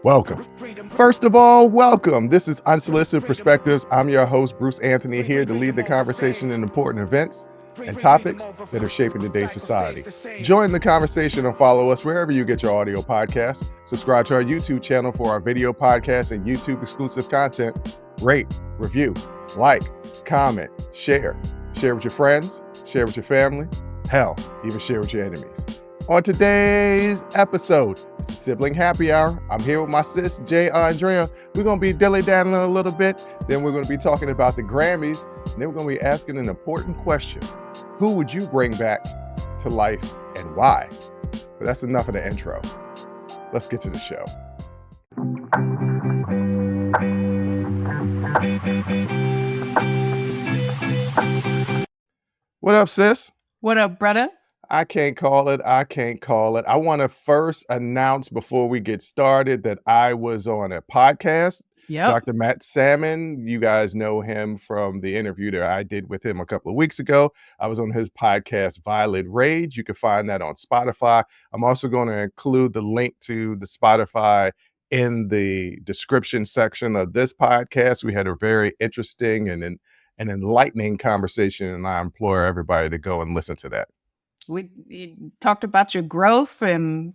Welcome. First of all, welcome. This is Unsolicited Perspectives. I'm your host, Bruce Anthony, here to lead the conversation in important events and topics that are shaping today's society. Join the conversation and follow us wherever you get your audio podcasts. Subscribe to our YouTube channel for our video podcasts and YouTube exclusive content. Rate, review, like, comment, share. Share with your friends, share with your family, hell, even share with your enemies. On today's episode, it's the Sibling Happy Hour. I'm here with my sis, Aundrea. We're going to be dilly-daddling a little bit. Then we're going to be talking about the Grammys. And then we're going to be asking an important question. Who would you bring back to life and why? But that's enough of the intro. Let's get to the show. What up, sis? What up, brother? I can't call it. I want to first announce before we get started that I was on a podcast. Yep. Dr. Matt Salmon, you guys know him from the interview that I did with him a couple of weeks ago. I was on his podcast, Violet Rage. You can find that on Spotify. I'm also going to include the link to the Spotify in the description section of this podcast. We had a very interesting and enlightening conversation, and I implore everybody to go and listen to that. We talked about your growth and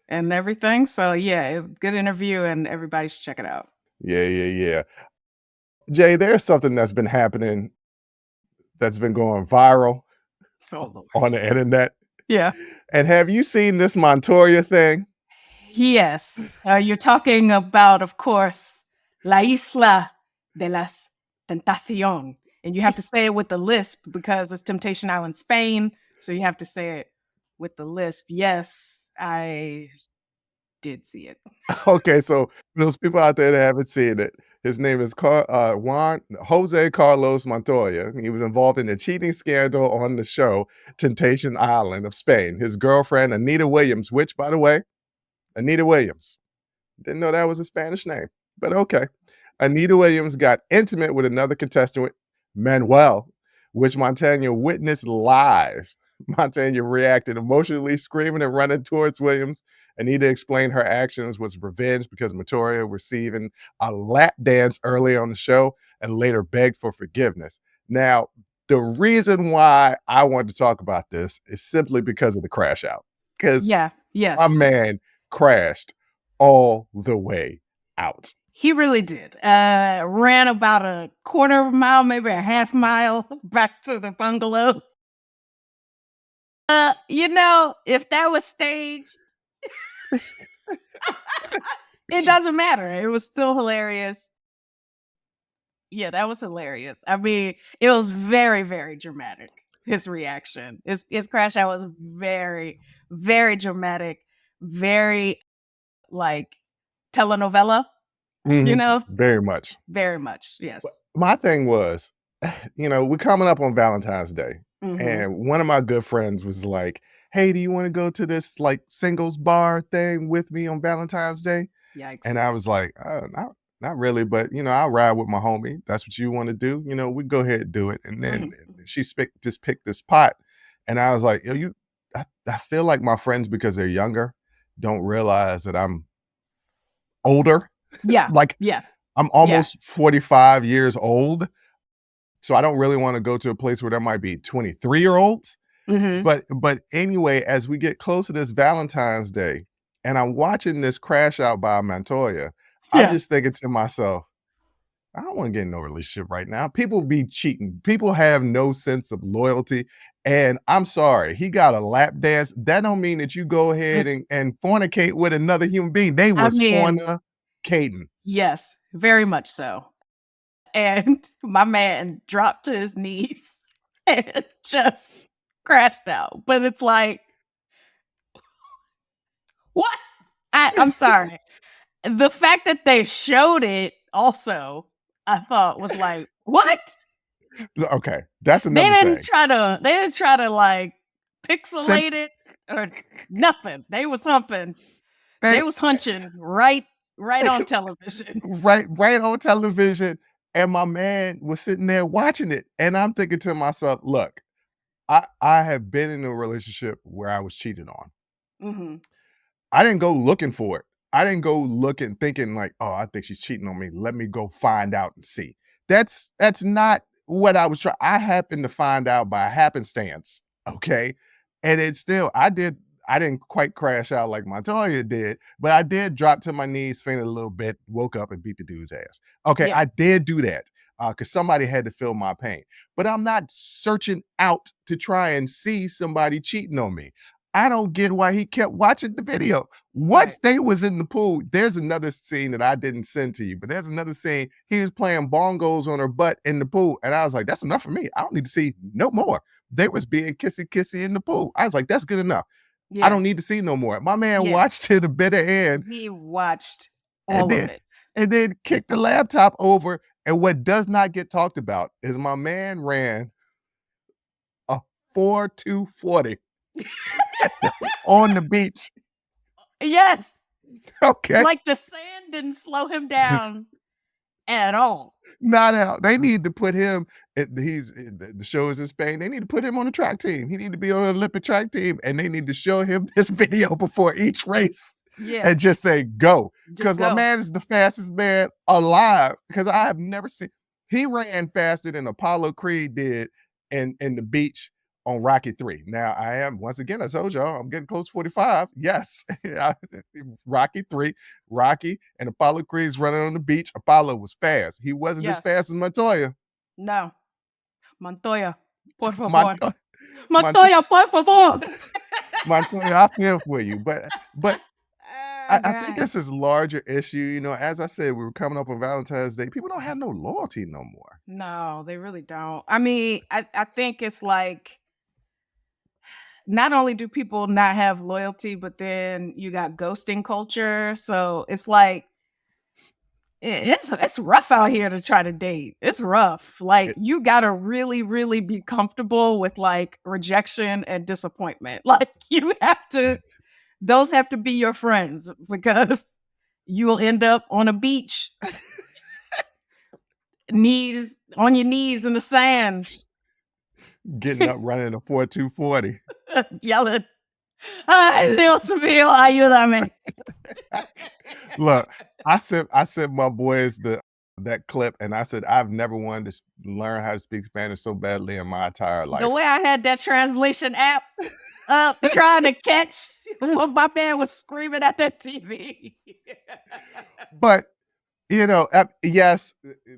everything. So yeah, it was a good interview and everybody should check it out. Yeah. Jay, there's something that's been happening that's been going viral on the internet. Yeah. And have you seen this Montoya thing? Yes. You're talking about, of course, La Isla de las Tentación. And you have to say it with the lisp because it's Temptation Island, Spain. So you have to say it with the lisp. Yes, I did see it. Okay, so those people out there that haven't seen it, his name is Jose Carlos Montoya. He was involved in a cheating scandal on the show Temptation Island of Spain. His girlfriend, Anita Williams, which, by the way, Anita Williams. Didn't know that was a Spanish name, but okay. Anita Williams got intimate with another contestant, Manuel, which Montana witnessed live. Montana reacted emotionally, screaming and running towards Williams. Anita explained her actions was revenge because Montoya receiving a lap dance early on the show and later begged for forgiveness. Now, the reason why I wanted to talk about this is simply because of the crash out. Because my man crashed all the way out. He really did. Ran about a quarter of a mile, maybe a half mile back to the bungalow. If that was staged, it doesn't matter. It was still hilarious. Yeah, that was hilarious. I mean, it was very, very dramatic. His reaction, his crash out was very, very dramatic, very like telenovela. Mm-hmm. Very much. Yes. My thing was, we're coming up on Valentine's Day. Mm-hmm. And one of my good friends was like, hey, do you want to go to this like singles bar thing with me on Valentine's Day? Yikes. And I was like, not really, but I'll ride with my homie. That's what you want to do. We go ahead and do it. And then she just picked this pot. And I was like, I feel like my friends, because they're younger, don't realize that I'm older. Yeah. I'm almost 45 years old. So I don't really want to go to a place where there might be 23-year-olds. Mm-hmm. But anyway, as we get close to this Valentine's Day, and I'm watching this crash out by Montoya, I'm just thinking to myself, I don't want to get in no relationship right now. People be cheating. People have no sense of loyalty. And I'm sorry, he got a lap dance. That don't mean that you go ahead and fornicate with another human being. They was fornicating. Yes, very much so. And my man dropped to his knees and just crashed out. But it's like, what? I'm sorry. The fact that they showed it also, I thought was like, what? Okay, that's another thing. They didn't try to like pixelate it or nothing. They was humping. They was hunching right on television. Right on television. And my man was sitting there watching it. And I'm thinking to myself, look, I have been in a relationship where I was cheated on. Mm-hmm. I didn't go looking for it. I didn't go looking thinking like, "Oh, I think she's cheating on me. Let me go find out and see." That's not what I was trying. I happened to find out by happenstance, okay? And it's still I didn't quite crash out like Montoya did, but I did drop to my knees, fainted a little bit, woke up and beat the dude's ass. Okay, Yeah. I did do that, because somebody had to feel my pain, but I'm not searching out to try and see somebody cheating on me. I don't get why he kept watching the video. Right. Once they was in the pool, there's another scene that I didn't send to you, but there's another scene. He was playing bongos on her butt in the pool, and I was like, "That's enough for me. I don't need to see no more." They was being kissy kissy in the pool. I was like, "That's good enough. I Yeah. don't need to see no more." My man Yeah. watched to the bitter end, He watched and all of then it. kicked the laptop over. And what does not get talked about is my man ran a 4.240 on the beach. Yes. Okay. Like the sand didn't slow him down at all. Not out. They need to put him the show is in Spain. They need to put him on the track team. He need to be on the Olympic track team, and they need to show him this video before each race Yeah. and just say, "Go." Just Because my go. man is the fastest man alive, because I have never seen he ran faster than Apollo Creed did in the beach on Rocky 3. Now, I am once again, I told y'all, I'm getting close to 45. Yes. Rocky 3, Rocky and Apollo Creed's running on the beach. Apollo was fast. He wasn't as Yes. fast as Montoya. No. Montoya, por favor. Montoya, Montoya, Montoya, por favor. Montoya, I feel for you, but Oh, I think God. it's this larger issue. As I said, we were coming up on Valentine's Day. People don't have no loyalty no more. No, they really don't. I mean, I think it's like not only do people not have loyalty, but then you got ghosting culture. So it's like it's rough out here to try to date. It's rough. Like It, you gotta really, really be comfortable with like rejection and disappointment. Like you have to those have to be your friends because you will end up on a beach, knees on your knees in the sand, Getting up running a 4.240. yelling, "Ay, Dios mío, ayúdame." Look, I sent my boys that clip, and I said I've never wanted to learn how to speak Spanish so badly in my entire The life. way I had that translation app up trying to catch what my man was screaming at that TV. But yes,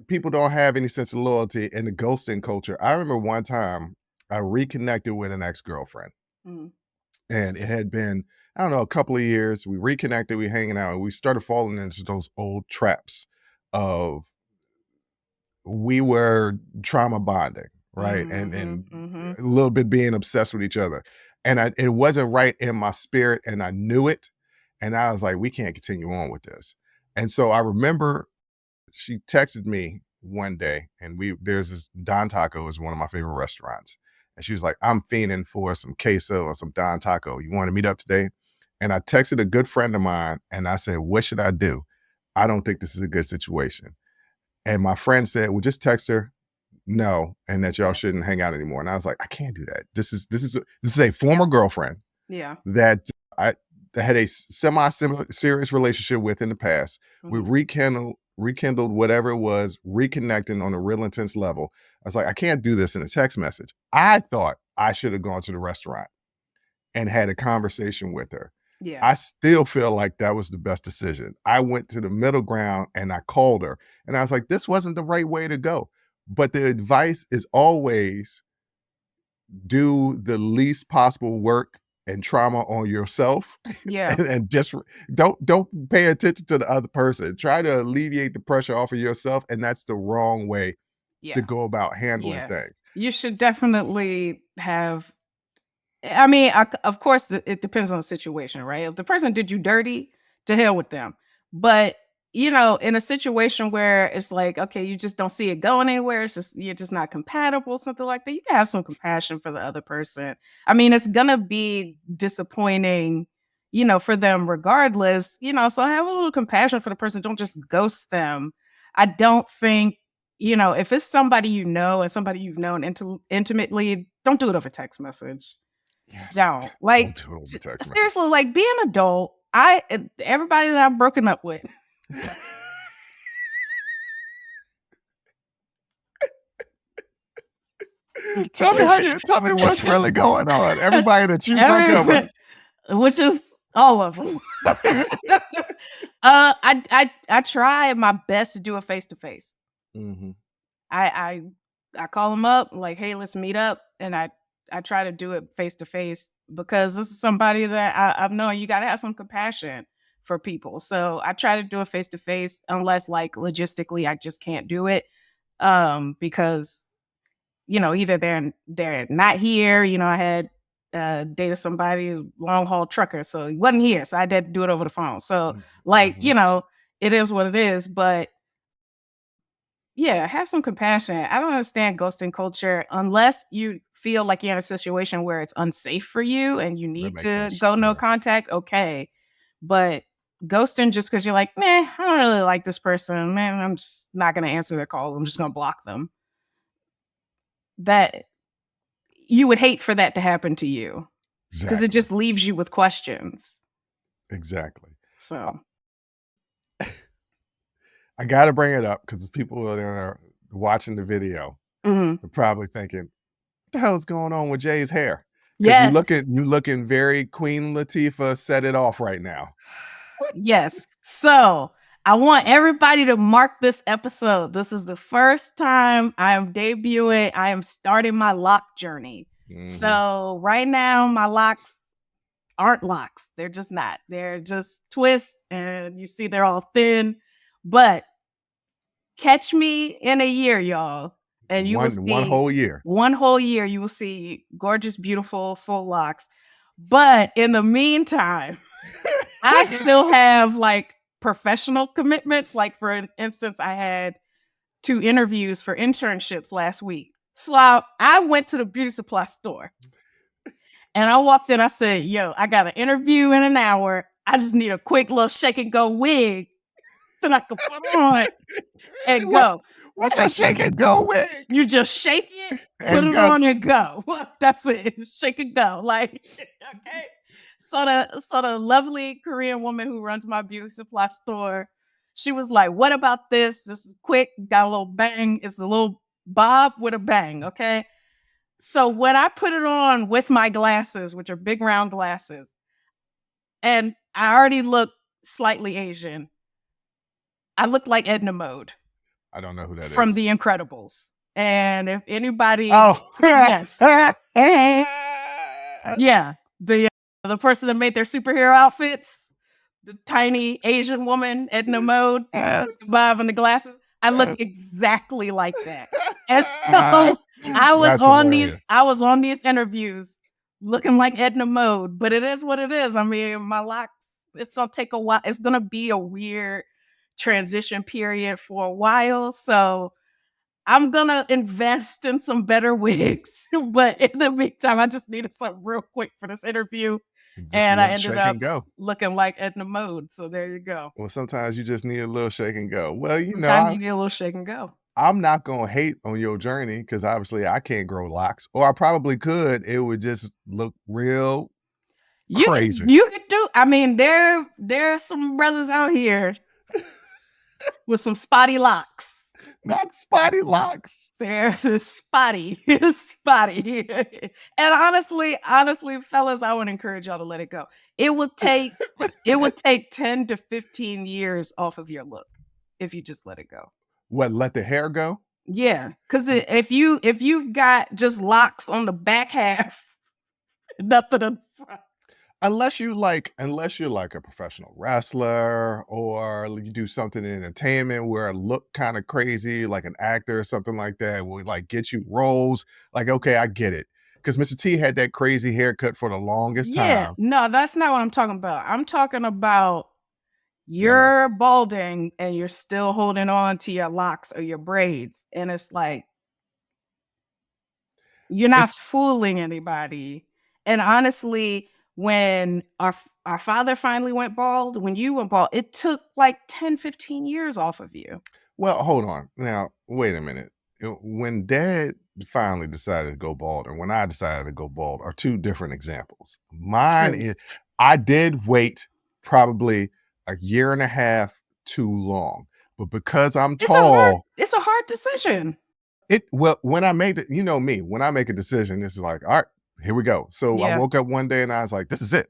people don't have any sense of loyalty in the ghosting culture. I remember one time I reconnected with an ex girlfriend, Mm, and it had been, I don't know, a couple of years. We reconnected, we hanging out, and we started falling into those old traps of we were trauma bonding, right? And mhm, mhm. a little bit being obsessed with each other. And it wasn't right in my spirit, and I knew it. And I was like, we can't continue on with this. And so I remember she texted me one day, and there's this Don Taco is one of my favorite restaurants. And she was like, I'm fiending for some queso or some Don Taco. You want to meet up today? And I texted a good friend of mine and I said, what should I do? I don't think this is a good situation. And my friend said, well, just text her no, and that y'all Yeah, shouldn't hang out anymore. And I was like, I can't do that. This is a former girlfriend yeah. that I had a semi serious relationship with in the past. We Mhm. rekindled whatever it was, reconnecting on a real intense level. I was like, I can't do this in a text message. I thought I should have gone to the restaurant and had a conversation with her. Yeah, I still feel like that was the best decision. I went to the middle ground and I called her and I was like, this wasn't the right way to go. But the advice is always do the least possible work and trauma on yourself yeah, and just don't pay attention to the other person. Try to alleviate the pressure off of yourself, and that's the wrong way to yeah, go about handling yeah. things. You should definitely have I mean, of course, it depends on the situation, right? If the person did you dirty, to hell with them. But in a situation where it's like, okay, you just don't see it going anywhere, it's just you're just not compatible, something like that. You can have some compassion for the other person. I mean, it's gonna be disappointing, for them regardless. So have a little compassion for the person. Don't just ghost them. I don't think if it's somebody you know and somebody you've known intimately, don't do it over text message. Yes, Don't. Like, don't do it over j text seriously, message. like, be an adult. Everybody that I've broken up with. Tell me what's really going on. Everybody that you broke up with. Which is all of them. I try my best to do a face to face. I call them up like, hey, let's meet up, and I try to do it face to face because this is somebody that I've known. You got to have some compassion for people, so I try to do it face to face unless like logistically I just can't do it, because either they're not here. I had dated somebody long haul trucker, so he wasn't here, so I had to do it over the phone. So it is what it is, but yeah, have some compassion. I don't understand ghosting culture unless you feel like you're in a situation where it's unsafe for you and you need to go no contact. Okay. But ghosting just because you're like, I don't really like this person. Man, I'm just not going to answer their calls. I'm just going to block them. That you would hate for that to happen to you because it just leaves you with questions. Exactly. So I got to bring it up because people that are watching the video are probably thinking, what the hell is going on with Jay's hair? Yes. You looking very Queen Latifah set it off right now. Yes. So I want everybody to mark this episode. This is the first time I am debuting. I am starting my lock journey. So right now, my locks aren't locks. They're just not. They're just twists, and you see they're all thin. But catch me in a year, y'all, and you will see one whole year. One whole year, you will see gorgeous, beautiful, full locks. But in the meantime, I still have like professional commitments. Like for instance, I had 2 interviews for internships last week. So I went to the beauty supply store and I walked in. I said, yo, I got an interview in an hour. I just need a quick little shake and go wig that I can put on and go. What's a shake and go wig? You just shake it, put it on and go. That's it. Shake and go. Like, okay. So the lovely Korean woman who runs my beauty supply store, she was like, what about this? This is quick, got a little bang. It's a little bob with a bang, okay? So when I put it on with my glasses, which are big round glasses, and I already look slightly Asian, I look like Edna Mode. I don't know who that is. From The Incredibles. And if anybody... Oh. Yes. Yeah. The person that made their superhero outfits, the tiny Asian woman, Edna Mode, Bob and the glasses. I look exactly like that. And so I was on these interviews looking like Edna Mode, but it is what it is. I mean, my locks, it's gonna take a while. It's gonna be a weird transition period for a while. So I'm gonna invest in some better wigs. But in the meantime, I just needed something real quick for this interview. And I ended up looking like Edna Mode. So there you go. Well, sometimes you just need a little shake and go. Well, sometimes you need a little shake and go. I'm not gonna hate on your journey because obviously I can't grow locks, or I probably could. It would just look real crazy. You could do. I mean, there are some brothers out here with some spotty locks. Not spotty locks. There's spotty. Spotty. And honestly, fellas, I would encourage y'all to let it go. It would take 10 to 15 years off of your look if you just let it go. What, let the hair go? Yeah. Because if you've got just locks on the back half, nothing on the front. Unless you're like a professional wrestler, or you do something in entertainment where it look kind of crazy, like an actor or something like that, will like get you roles. Like, okay, I get it. Because Mr. T had that crazy haircut for the longest time. No, that's not what I'm talking about. I'm talking about you're balding and you're still holding on to your locks or your braids. And it's like, you're not fooling anybody. And honestly, when our father finally went bald, when you went bald, it took like 10, 15 years off of you. Well, hold on. Now, wait a minute. When Dad finally decided to go bald, or when I decided to go bald, are 2 different examples. Mine is, I did wait probably a year and a half too long. But because I'm tall, It's a hard decision. when I made it, you know me, when I make a decision, it's like, all right, here we go. So I Yeah. woke up one day and I was like, this is it.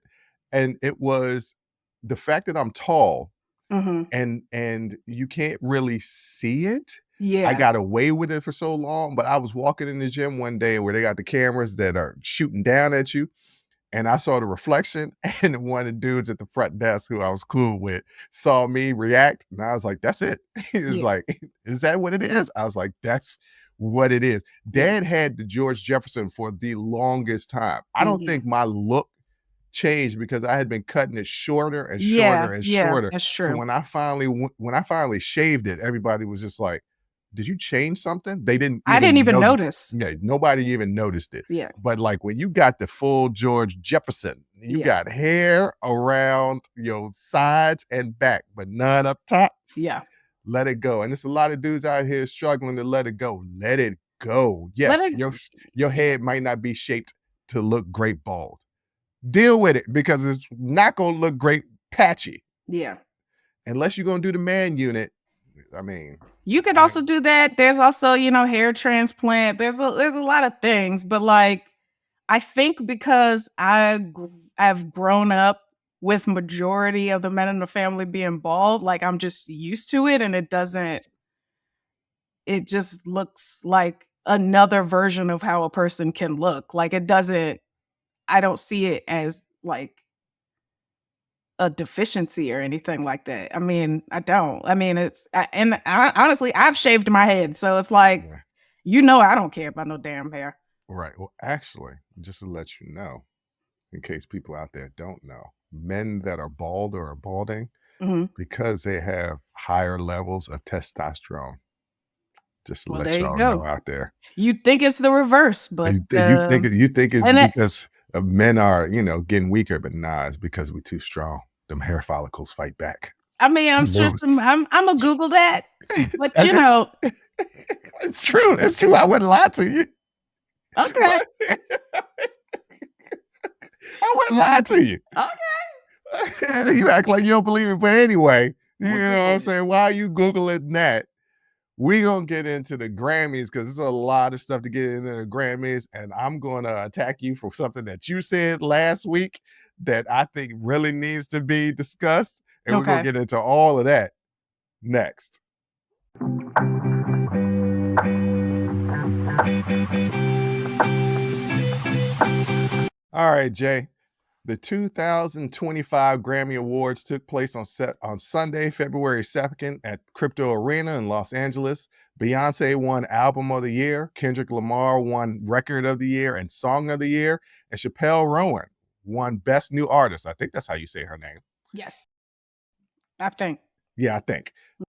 And it was the fact that I'm tall Mhm. and you can't really see it. I Yeah. got away with it for so long, but I was walking in the gym one day where they got the cameras that are shooting down at you, and I saw the reflection, and one of the dudes at the front desk who I was cool with saw me react, and I was like, "That's it." He was Yeah. like, "Is that what it is?" I was like, "That's what it is." Yeah. Dad had the George Jefferson for the longest time. I don't Mhm. think my look changed because I had been cutting it shorter and Yeah. shorter and Yeah. shorter. That's So true. when I finally shaved it, everybody was just like, "Did you change something?" They didn't I didn't even even notice. notice. Yeah, nobody even noticed it. Yeah. But like when you got the full George Jefferson, you Yeah. got hair around your sides and back, but none up top. Yeah. Let it go. And it's a lot of dudes out here struggling to let it go. Let it go. Let Yes, it your Yeah. head might not be shaped to look great bald. Deal with it because it's not gonna look great patchy. Yeah. Unless you're gonna do the man unit. I mean, You could I also do that. There's also, hair transplant. There's a lot of things, but like I think because I've grown up with majority of the men in the family being bald, like I'm just used to it and it just looks like another version of how a person can look. Like I don't see it as like a deficiency or anything like that. I mean, I don't. I mean, honestly, I've shaved my head, so it's like, yeah, I don't care about no damn hair. right. Well, actually, just to let you know, in case people out there don't know, men that are bald or are balding Mhm. because they have higher levels of testosterone. Just to Well, let there you y'all know go. out there. You'd think it's the reverse, but You think it's and it, because men are, getting weaker, but nah, it's because we too strong. Them hair follicles fight back. I mean, I'm sure Lose. I'm gonna Google that, but And it's true. It's true. I wouldn't lie to you. okay, But I wouldn't lie to you. okay, You act like you don't believe it, but anyway, you we'll know what I'm Google it. saying? Why are you Googling that? We gonna get into the Grammys because there's a lot of stuff to get into the Grammys, and I'm gonna attack you for something that you said last week that I think really needs to be discussed, and we're gonna Okay. get into all of that next. All right, Jay. The 2025 Grammy Awards took place on Sunday, February 2nd at Crypto Arena in Los Angeles. Beyoncé won Album of the Year, Kendrick Lamar won Record of the Year and Song of the Year, and Chappelle Rowan won Best New Artist. I think that's how you say her name. Yes, I think. Yeah, I think.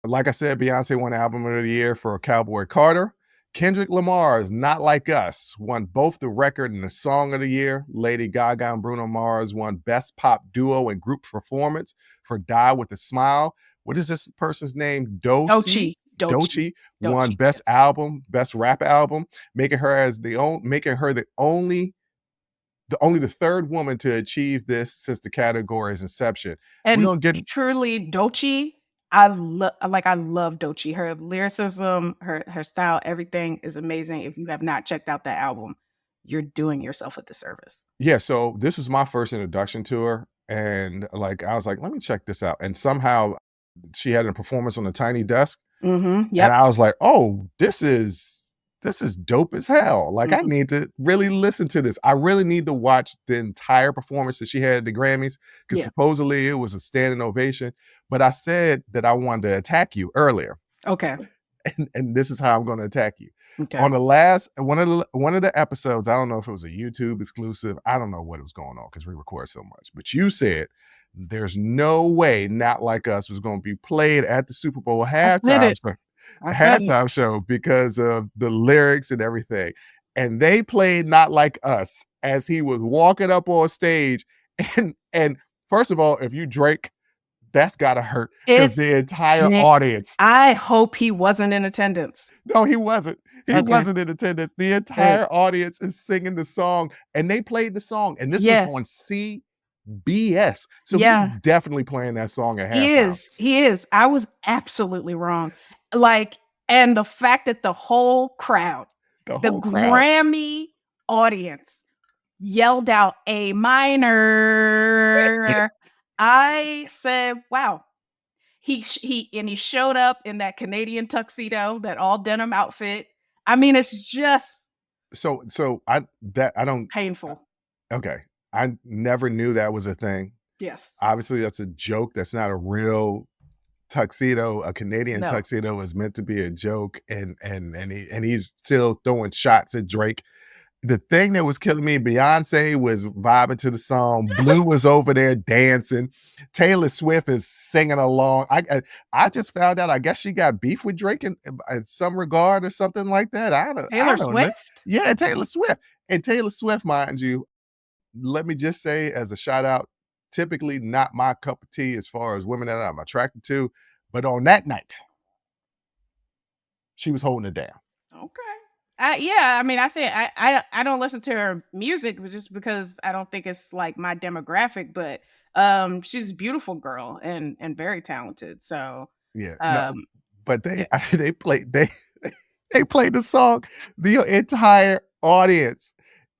Like I said, Beyoncé won Album of the Year for Cowboy Carter. Kendrick Lamar is Not Like Us, won both the record and the song of the year. Lady Gaga and Bruno Mars won Best Pop Duo and Group Performance for Die With a Smile. What is this person's name? Dochi, Dochi, Dochi won Dochi. Best Yes, Album, Best Rap Album, making her the third woman to achieve this since the category's inception. We're and gonna get truly, Dochi. I love Dochi. Her lyricism, her style, everything is amazing. If you have not checked out that album, you're doing yourself a disservice. Yeah, so this was my first introduction to her, and, like, I was like, "Let me check this out," and somehow she had a performance on the Tiny Desk, Mhm. and Yep. I was like, "Oh, this is dope as hell, like, I Mhm. need to really listen to this. I really need to watch the entire performance that she had at the Grammys because Yeah. supposedly it was a standing ovation, but I said that I wanted to attack you earlier, Okay. and this is how I'm gonna attack you. Okay. On the last one of the episodes, I don't know if it was a YouTube exclusive. I don't know what was going on because we record so much. But you said there's no way Not Like Us was going to be played at the Super Bowl I said it. I said it. halftime show because of the lyrics and everything. And they played Not Like Us as he was walking up on stage. And first of all, if you Drake, that's gotta hurt because It's the entire man, audience. I hope he wasn't in attendance. No, he wasn't. He Okay. wasn't in attendance. The Good. entire audience is singing the song, and they played the song, and this was Yeah. on CBS. BS. So he's Yeah, definitely playing that song at he halftime. is. He is. I was absolutely wrong. Like, and the fact that the whole crowd, The the whole crowd. Grammy audience yelled out A minor. I said, wow. He showed up in that Canadian tuxedo, that all denim outfit. I mean, it's just So I don't painful. okay. I never knew that was a thing. Yes. Obviously, that's a joke. That's not a real tuxedo. A Canadian No. tuxedo is meant to be a joke, and he's still throwing shots at Drake. The thing that was killing me, Beyoncé was vibing to the song. Blue Yes. was over there dancing. Taylor Swift is singing along. I just found out. I guess she got beef with Drake in some regard or something like that. I Taylor don't know. Swift? Yeah, Taylor Swift and Taylor Swift, mind you. Let me just say, as a shout out, typically not my cup of tea as far as women that I'm attracted to, but on that night, she was holding it down. Okay. Yeah, I mean, I think I don't listen to her music just because I don't think it's like my demographic, but she's a beautiful girl and very talented. So Yeah, no, um but yeah, they played the song. The entire audience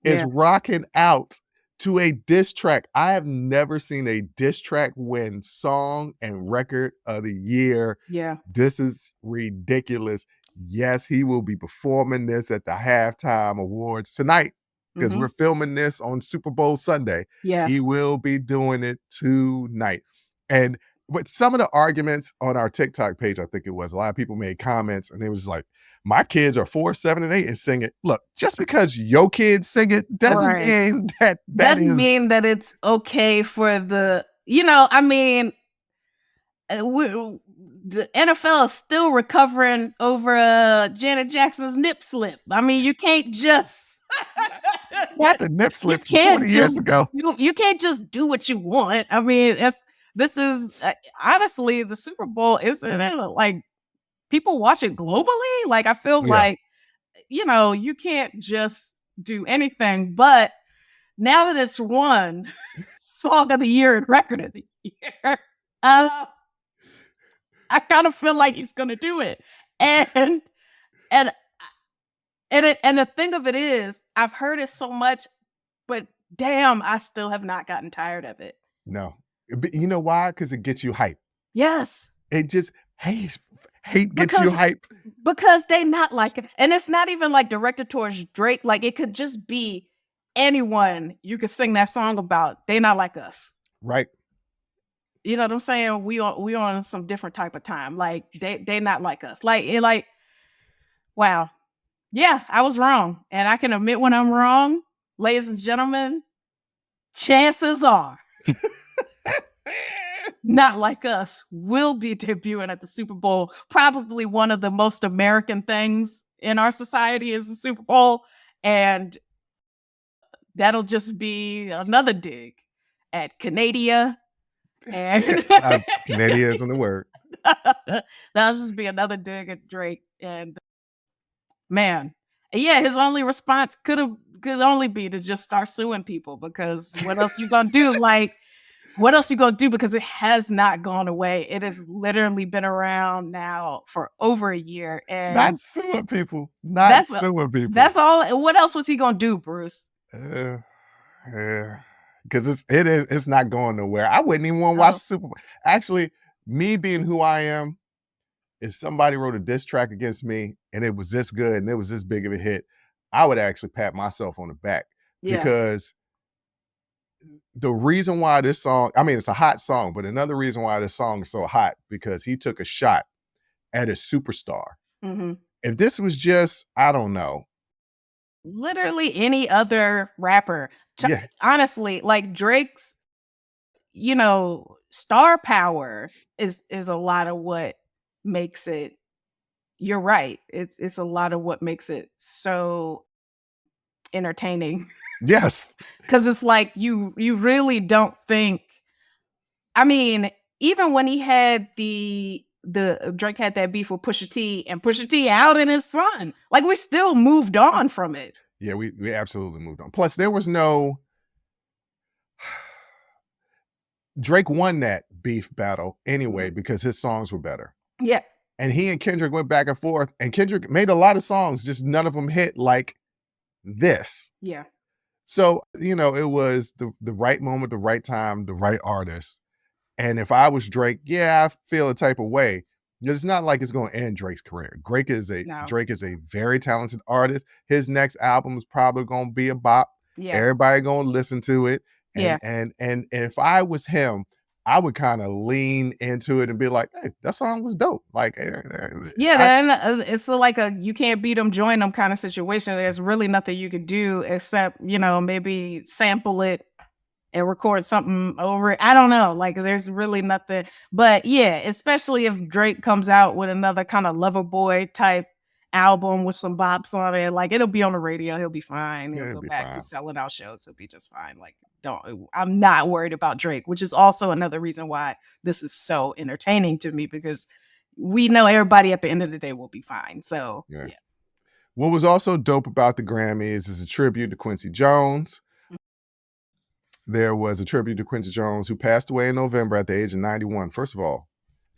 is yeah, rocking out to a diss track. I have never seen a diss track win song and record of the year. yeah. This is ridiculous. Yes, he will be performing this at the halftime awards tonight because Hmm. we're filming this on Super Bowl Sunday. He Yes. will be doing it tonight. And with some of the arguments on our TikTok page, I think it was, a lot of people made comments and it was like, my kids are 4, 7, and 8 and sing it. Look, just because your kids sing it doesn't Right. mean that Doesn't is mean that it's okay for the, I mean, the NFL is still recovering over Janet Jackson's nip slip. I mean, you can't just not the nip you slip from can't 20 years just ago. you can't just do what you want. I mean, this is honestly the Super Bowl isn't it like people watch it globally? Like I feel Yeah. like you can't just do anything. But now that it's won Song of the Year and Record of the Year, uh, I kind of feel like he's gonna do it. And and and the thing of it is, I've heard it so much, but damn, I still have not gotten tired of it. No. But you know why? Because it gets you hype. Yes, It just hate gets you because hype. they not like it, and it's not even like directed towards Drake. Like it could just be anyone you could sing that song about. They not like us. Right. You know what I'm saying? We on some different type of time. Like they not like us. Like wow. Yeah, I was wrong. And I can admit when I'm wrong, ladies and gentlemen, chances are not like us will be debuting at the Super Bowl. Probably one of the most American things in our society is the Super Bowl. And that'll just be another dig at Canada. And Canadian isn't the word. that'll just be another dig at Drake. And man, yeah, his only response could only be to just start suing people because what else you gonna do? Like, what else you gonna do? Because it has not gone away. It has literally been around now for over a year, Not and suing people. Not that's suing people. that's all. What else was he gonna do, Bruce? Uh, yeah. Because it's not going nowhere. I wouldn't even want to watch Oh, the Super Bowl. Actually, me being who I am, if somebody wrote a diss track against me and it was this good and it was this big of a hit, I would actually pat myself on the back yeah. because the reason why this song, I mean, it's a hot song, but another reason why this song is so hot because he took a shot at a superstar. Hmm. If this was just, I don't know, Literally any other rapper. yeah, Honestly, like Drake's, star power is a lot of what makes it. You're right. It's a lot of what makes it so entertaining. yes, 'Cause it's like you really don't think. I mean, even when he had the Drake had that beef with Pusha T and Pusha T out in his son, like, we still moved on from it. yeah, we absolutely moved on. Plus, there was no, Drake won that beef battle Mhm. anyway because his songs were better. Yeah. And he and Kendrick went back and forth, and Kendrick made a lot of songs, just none of them hit like this. Yeah. So, it was the right moment, the right time, the right artist. And if I was Drake, yeah, I feel a type of way. It's not like it's going to end Drake's career. No. Drake is a very talented artist. His next album is probably going to be a bop. Yes. Everybody going to listen to it. Yeah. And if I was him, I would kind of lean into it and be like, "Hey, that song was dope." Like, Yeah, I then it's like a you can't beat them, join them kind of situation. There's really nothing you could do except, maybe sample it and record something over it. I don't know. Like there's really nothing. But yeah, especially if Drake comes out with another kind of lover boy type album with some bops on it, like it'll be on the radio. He'll be fine. yeah, He'll it'd go be back to fine. selling out shows. He'll be just fine. Like I'm not worried about Drake, which is also another reason why this is so entertaining to me because we know everybody at the end of the day will be fine. So Yeah. yeah. What was also dope about the Grammys is a tribute to Quincy Jones. There was a tribute to Quincy Jones, who passed away in November at the age of 91. First of all,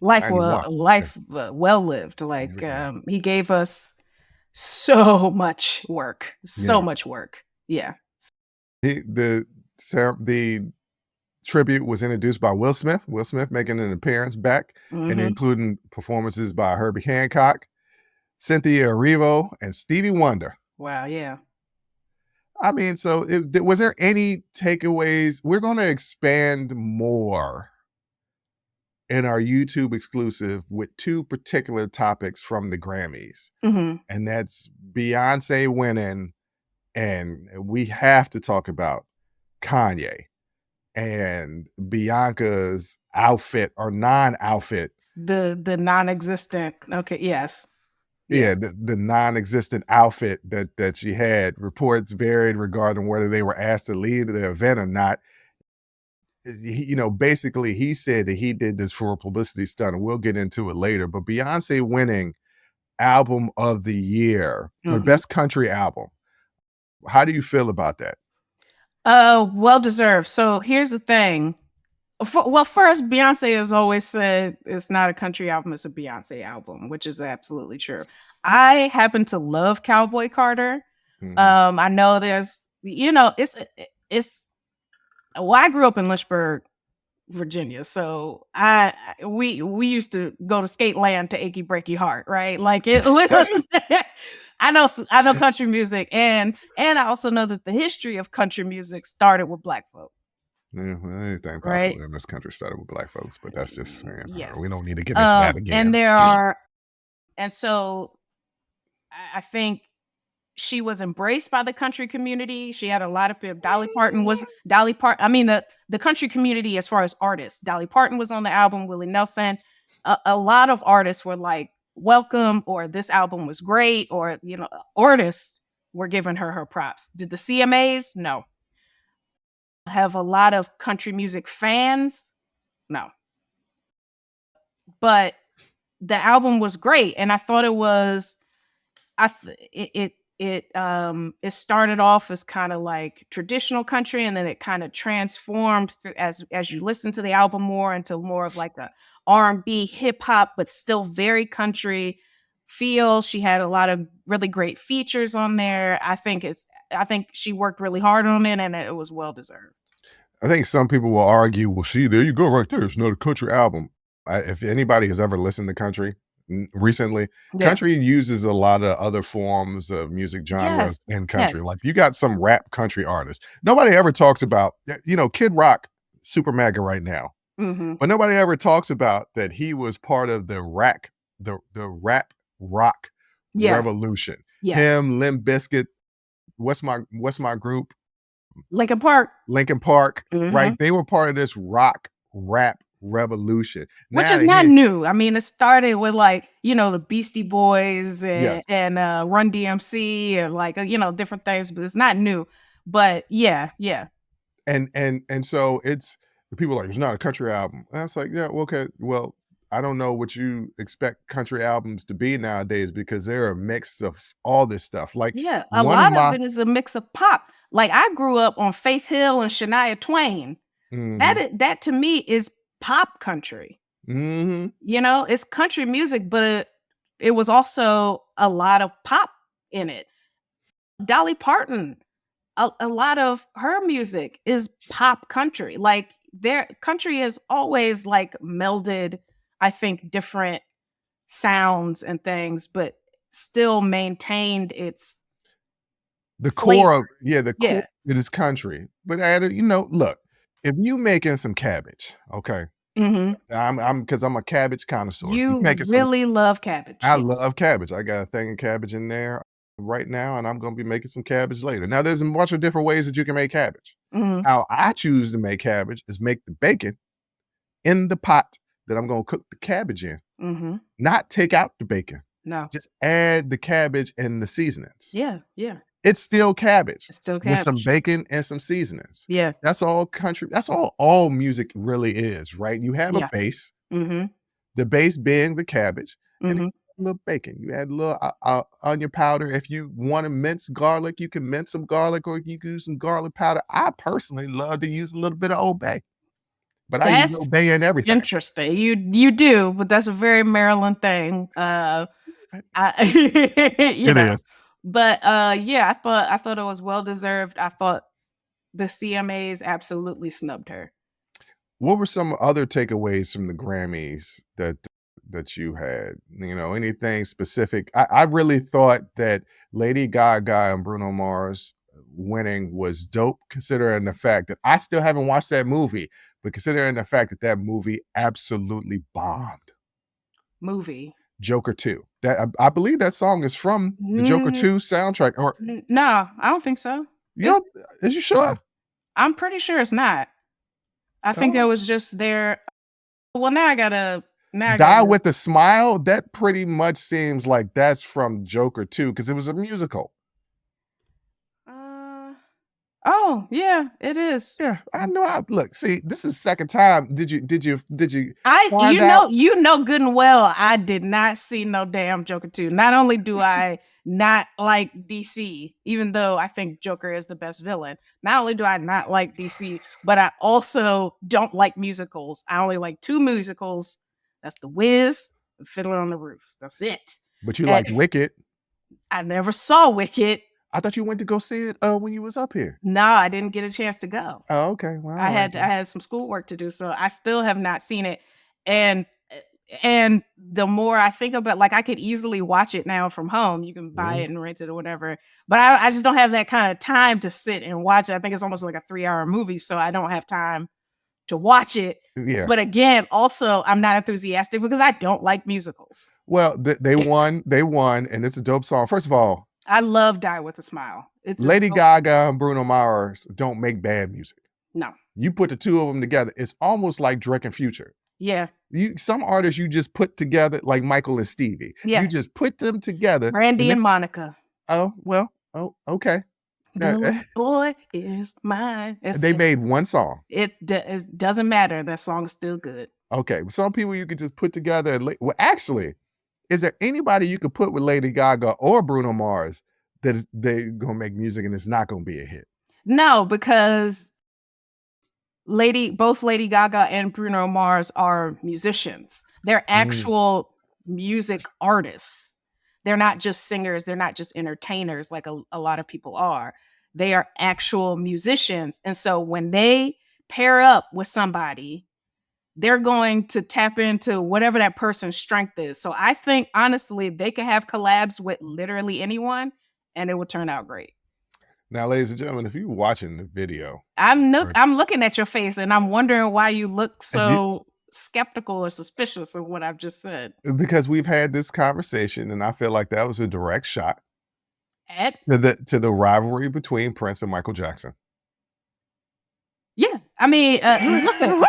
91. Yeah, Well lived. Like yeah. he gave us so much work. So Yeah. much work. Yeah. The tribute was introduced by Will Smith. Will Smith making an appearance back, and Mhm. including performances by Herbie Hancock, Cynthia Erivo, and Stevie Wonder. Wow, yeah. I mean, so was there any takeaways? We're going to expand more in our YouTube exclusive with two particular topics from the Grammys, Mhm. and that's Beyonce winning, and we have to talk about Kanye and Bianca's outfit or non-outfit. The non-existent. Okay, yes. Yeah. Yeah, the non-existent outfit that she had. Reports varied regarding whether they were asked to lead the event or not. Basically, he said that he did this for a publicity stunt, and we'll get into it later. But Beyonce winning album of the year or Mhm. best country album. How do you feel about that? Well deserved. So here's the thing. Well, first, Beyonce has always said it's not a country album, it's a Beyonce album, which is absolutely true. I happen to love Cowboy Carter. Mhm. I know it's well, I grew up in Lynchburg, Virginia. So we used to go to skate land to Achy Breaky Heart, right? Like it was I know country music and I also know that the history of country music started with black folk, Yeah, well, anything right? popular in this country started with black folks, but that's just saying, Yes. we don't need to get into that And again. there are and so I think she was embraced by the country community. She had a lot of people. Dolly Parton. I mean the country community as far as artists. Dolly Parton was on the album. Willie Nelson. A lot of artists were like welcome or this album was great or artists were giving her props. Did the CMAs? No. Have a lot of country music fans? No. But the album was great and I thought it was it started off as kind of like traditional country and then it kind of transformed as you listen to the album more into more of like a R&B hip hop but still very country feel. She had a lot of really great features on there. I think she worked really hard on it and it was well deserved. I think some people will argue, well, see, there you go, right there. It's not a country album. If anybody has ever listened to country recently, Yeah. country uses a lot of other forms of music genres Yes. in country. Yes. Like you got some rap country artists. Nobody ever talks about, Kid Rock, super mega right now. Mhm. But nobody ever talks about that he was part of the rap rock Yeah. revolution. Yes. Him, Limp Bizkit, what's my group? Lincoln Park. Lincoln Park, right? Mhm. They were part of this rock rap revolution. Which Now is that not he new. I mean, it started with like, the Beastie Boys yes. and Run DMC and like, different things, but it's not new. But yeah, yeah. And so it's the people are like, it's not a country album. And I was like, yeah, well, okay. Well, I don't know what you expect country albums to be nowadays because they're a mix of all this stuff. Like Yeah. A one of lot of my it is a mix of pop. Like I grew up on Faith Hill and Shania Twain. Mhm. That to me is pop country. Mhm. You know, it's country music, but it was also a lot of pop in it. Dolly Parton, a lot of her music is pop country. Like their country has always like melded, I think, different sounds and things, but still maintained its The core flavor. of yeah, the core Yeah. of it is country, but add you know, look, if you making some cabbage, okay, Mhm. I'm because 'cause I'm a cabbage connoisseur. If you You making some really love cabbage. I Yes. love cabbage. I got a thing of cabbage in there right now, and I'm gonna be making some cabbage later. Now, there's a bunch of different ways that you can make cabbage. Mhm. How I choose to make cabbage is make the bacon in the pot that I'm gonna cook the cabbage in, Mhm. not take out the bacon. No. Just add the cabbage and the seasonings. Yeah, yeah. It's still cabbage It's still with some cabbage. bacon and some seasonings. Yeah, That's all country that's all music really is, right? You have a yeah. base, Mhm. the base being the cabbage, and then Mhm. a little bacon. You add a little, onion powder. If you wanna mince garlic, you can mince some garlic or you can use some garlic powder. I personally love to use a little bit of Old Bay, but I use That's Old Bay in everything. interesting. You do, but that's a very Maryland thing. Right. I you It know, is. but, yeah, I thought it was well deserved. I thought the CMAs absolutely snubbed her. What were some other takeaways from the Grammys that you had? You know, anything specific? I really thought that Lady Gaga and Bruno Mars winning was dope, considering the fact that I still haven't watched that movie, but considering the fact that that movie absolutely bombed. Movie. Joker 2. That I believe that song is from the Joker Mm, 2 soundtrack. Or no, I don't think so. you It's know, is you sure? I'm pretty sure it's not. I think that Oh. was just their well, now I Die gotta with a Smile, that pretty much seems like that's from Joker 2 because it was a musical. uh, oh, yeah, it is. Yeah, I know I look, see, this is second time. Did you I find out? you know good and well I did not see no damn Joker 2. Not only do I not like DC, even though I think Joker is the best villain, not only do I not like DC, but I also don't like musicals. I only like 2 musicals. That's The Wiz and Fiddler on the Roof. That's it. But you And like Wicked. I never saw Wicked. I thought you went to go see it, when you was up here. No, I didn't get a chance to go. Oh, okay. Well, alright I then. had some schoolwork to do, so I still have not seen it. And and the more I think about like I could easily watch it now from home. You can buy Mhm. it and rent it or whatever. But I just don't have that kind of time to sit and watch it. I think it's almost like a 3-hour movie, so I don't have time to watch it. Yeah. But again, also I'm not enthusiastic because I don't like musicals. Well, they won, and it's a dope song. First of all, I love Die with a Smile. It's a Lady dope Gaga and Bruno Mars don't make bad music. no. You put the 2 of them together, it's almost like Drake and Future. Yeah. You some artists you just put together like Michael and Stevie. You Yeah. just put them together and Brandy they and Monica. oh, well, oh, okay. Now, The boy is mine. It's they made one song. it doesn't matter. That song's still good. Okay, some people you could just put together and well, actually, is there anybody you could put with Lady Gaga or Bruno Mars that is they gonna make music and it's not gonna be a hit? No, because both Lady Gaga and Bruno Mars are musicians. They're Mm. actual music artists. They're not just singers, they're not just entertainers like a lot of people are. They are actual musicians. And so when they pair up with somebody, they're going to tap into whatever that person's strength is. So I think honestly, they could have collabs with literally anyone and it would turn out great. Now, ladies and gentlemen, if you're watching the video, or I'm looking at your face and I'm wondering why you look if you so skeptical or suspicious of what I've just said. because we've had this conversation and I feel like that was a direct shot Ed? to the rivalry between Prince and Michael Jackson. Yeah. I mean, listen,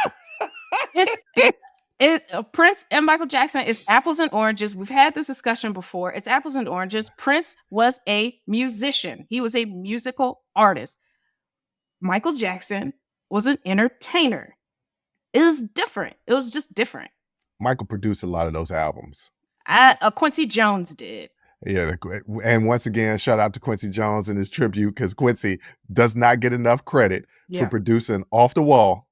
it's Prince and Michael Jackson is apples and oranges. We've had this discussion before. It's apples and oranges. Prince was a musician. He was a musical artist. Michael Jackson was an entertainer. It was different. It was just different. Michael produced a lot of those albums. Quincy Jones did. Yeah, and once again, shout out to Quincy Jones and his tribute because Quincy does not get enough credit for Yeah. producing Off the Wall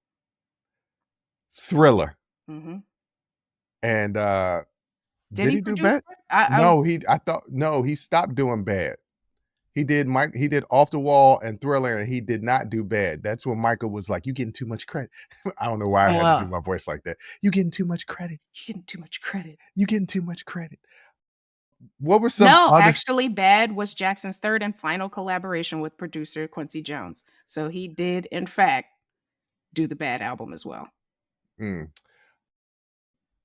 Thriller. Mhm. And, Did did he he do produce bad? it? No, he stopped doing bad. He did Off the Wall and Thriller, and he did not do bad. That's when Michael was like, "You getting too much credit." I don't know why I Oh, had to do my voice like that. "You getting too much credit. you're getting too much credit. You getting too much credit." What were some No, other actually, Bad was Jackson's third and final collaboration with producer Quincy Jones. So he did, in fact, do the Bad album as well. mm.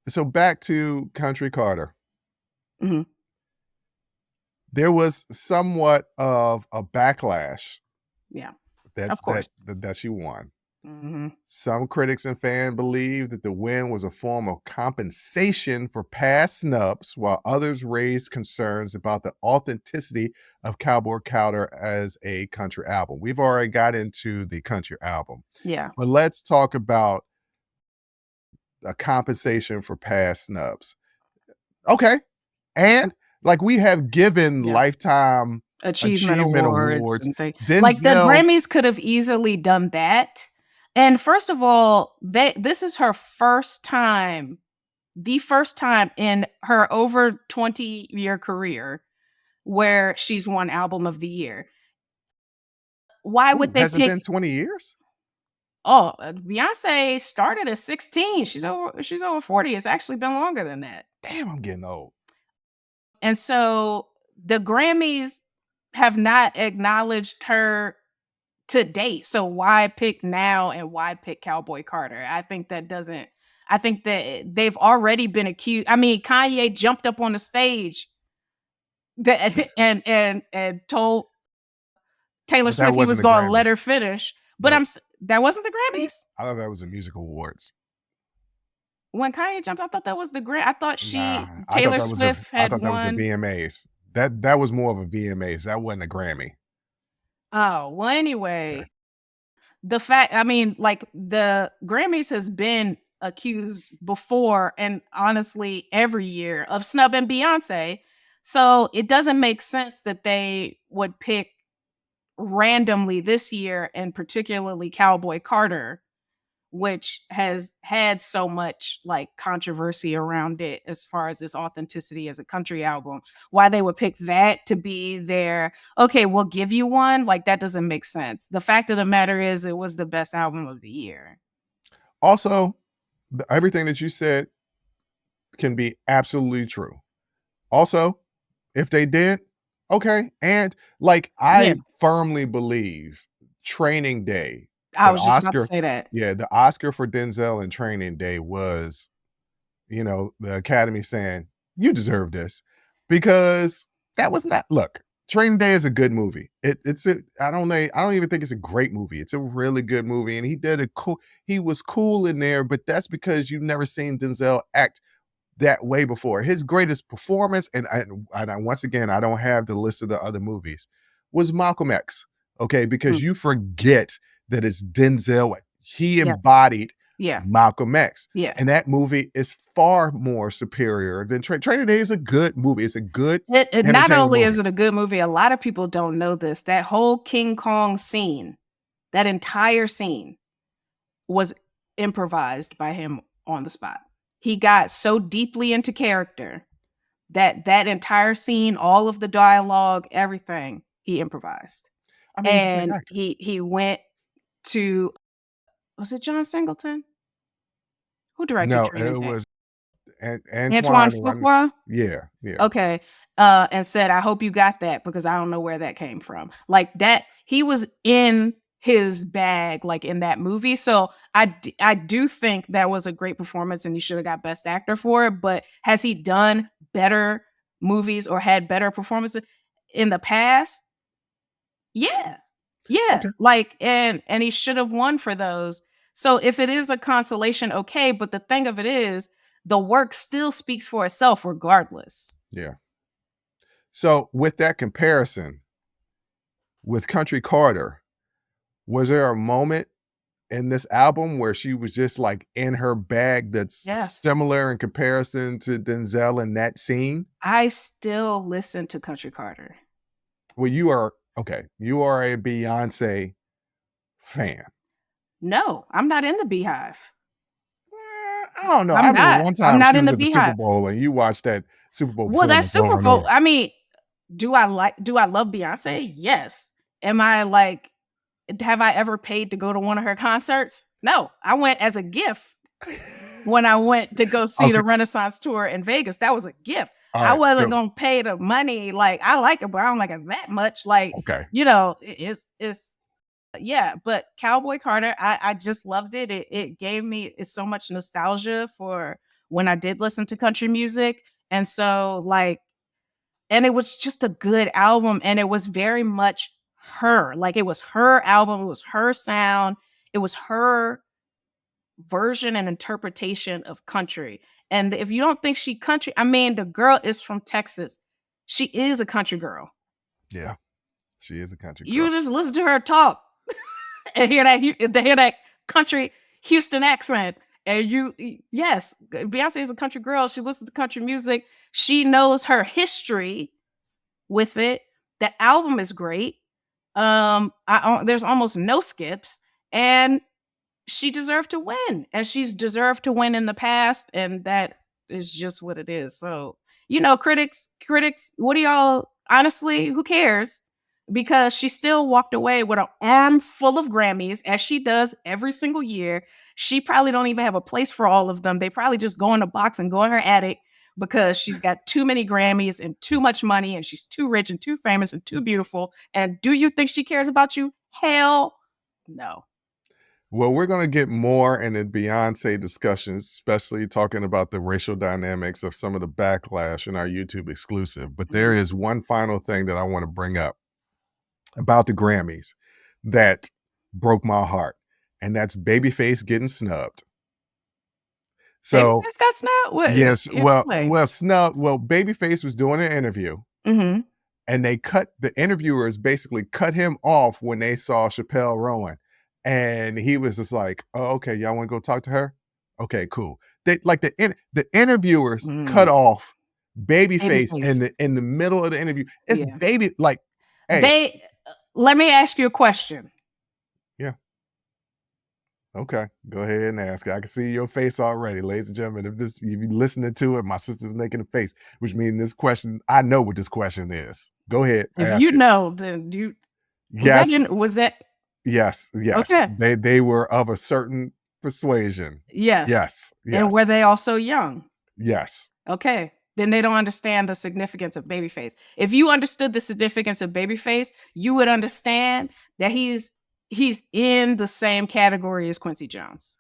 So back to Country Carter. Mhm. There was somewhat of a backlash Yeah, that of that course. that she won. Mhm. Some critics and fans believe that the win was a form of compensation for past snubs, while others raised concerns about the authenticity of Cowboy Carter as a country album. We've already got into the country album, Yeah. but let's talk about a compensation for past snubs. Okay. And like we have given Yeah. lifetime Achievement achievement awards awards. and things. Like, the Denzel, Grammys could have easily done that. And first of all, this is her first time, the first time in her over 20-year career where she's won album of the year. Why would ooh, they has it pick been 20 years? Oh, Beyonce started at 16. She's over 40. It's actually been longer than that. Damn, I'm getting old. And so the Grammys have not acknowledged her to date. So why pick now and why pick Cowboy Carter? I think that they've already been accused. I mean, Kanye jumped up on the stage that and told Taylor But that Swift he wasn't was the going to let Grammys. her finish. But That that wasn't the Grammys. I thought that was the music awards. When Kanye jumped, I thought that was I thought Nah, Taylor Swift I had thought that was a won. VMAs. That was more of a VMAs. That wasn't a Grammy. Oh, well, Okay. anyway, the fact I mean, like, the Grammys has been accused before and honestly every year of snubbing Beyoncé. So it doesn't make sense that they would pick randomly this year and particularly Cowboy Carter, which has had so much like controversy around it as far as its authenticity as a country album. Why they would pick that to be their okay, we'll give you one, like that doesn't make sense. The fact of the matter is it was the best album of the year. Also, everything that you said can be absolutely true. Also, if they did, okay. And like Yeah, I firmly believe Training Day, I the was just about to Oscar, say that. yeah, the Oscar for Denzel in Training Day was, the Academy saying, "You deserve this." Because that was not look, Training Day is a good movie. I don't even think it's a great movie. It's a really good movie. And he was cool in there, but that's because you've never seen Denzel act that way before. His greatest performance, once again, I don't have the list of the other movies, was Malcolm X. Okay, Mm, because you forget that it's Denzel. He yes. embodied Yeah. Malcolm X, Yeah. and that movie is far more superior than Training Day is a good movie. It's a good, It not entertaining only movie. is it a good movie, a lot of people don't know this. That whole King Kong scene, that entire scene was improvised by him on the spot. He got so deeply into character that that entire scene, all of the dialogue, everything, he improvised. I mean, he's a great And actor. he went to was it John Singleton? Who directed No, Training it Day? was Antoine Antoine. Fuqua? Yeah, yeah. Okay, and said, "I hope you got that because I don't know where that came from." Like that, he was in his bag, like in that movie. So I do think that was a great performance, and he should have got Best Actor for it. But has he done better movies or had better performances in the past? Yeah, yeah. Okay. Like, and he should have won for those. So if it is a consolation, okay. But the thing of it is, the work still speaks for itself, regardless. Yeah. So with that comparison with Country Carter, was there a moment in this album where she was just like in her bag that's Yes. similar in comparison to Denzel in that scene? I still listen to Country Carter. Well, you are okay. You are a Beyonce fan. No, I'm not in the Beehive. I don't know. I I'm remember not. one I'm time not she in was the at the Super Beehive. Bowl and you watched that Super Bowl Well, that performance Super over and Bowl, over. I mean, do I love Beyonce? Yes. Am I like, have I ever paid to go to one of her concerts? No. I went as a gift when I went to go see Okay. the Renaissance tour in Vegas. That was a gift. All I right. wasn't So, gonna pay the money. Like, I like it, but I don't like it that much. Like, okay. it's yeah. But Cowboy Carter, I just loved it. It gave me it's so much nostalgia for when I did listen to country music. And so like, and it was just a good album, and it was very much her. Like, it was her album, it was her sound, it was her version and interpretation of country. And if you don't think she country, I mean, the girl is from Texas. She is a country girl. Yeah. She is a country You girl. just listen to her talk and hear that country Houston accent. And yes, Beyonce is a country girl. She listens to country music. She knows her history with it. The album is great. There's almost no skips, and she deserved to win, and she's deserved to win in the past, and that is just what it is. So, critics, what do y'all honestly, who cares? Because she still walked away with an arm full of Grammys, as she does every single year. She probably don't even have a place for all of them. They probably just go in a box and go in her attic because she's got too many Grammys and too much money, and she's too rich and too famous and too beautiful. And do you think she cares about you? Hell no. Well, we're going to get more into Beyonce discussions, especially talking about the racial dynamics of some of the backlash in our YouTube exclusive. But there Mhm. is one final thing that I want to bring up about the Grammys that broke my heart, and that's Babyface getting snubbed. So, Babyface got snapped? What yes, explain. Babyface was doing an interview, Mhm. and the interviewers basically cut him off when they saw Chappelle Rowan, and he was just like, "Oh, okay, y'all wanna go talk to her? Okay, cool." The interviewers cut Mm. off Babyface Babyface. in the middle of the interview. It's Yeah. Baby like, "Hey." They let me ask you a question. Yeah. Okay, go ahead and ask. I can see your face already, ladies and gentlemen. If you're listening to it, my sister's making a face, which means this question, I know what this question is. Go ahead, If you ask it. know, then you Yes, was that yes. okay. They were of a certain persuasion. Yes. Yes, And yes, were they also young? yes. Okay. Then they don't understand the significance of Babyface. If you understood the significance of Babyface, you would understand that he's in the same category as Quincy Jones,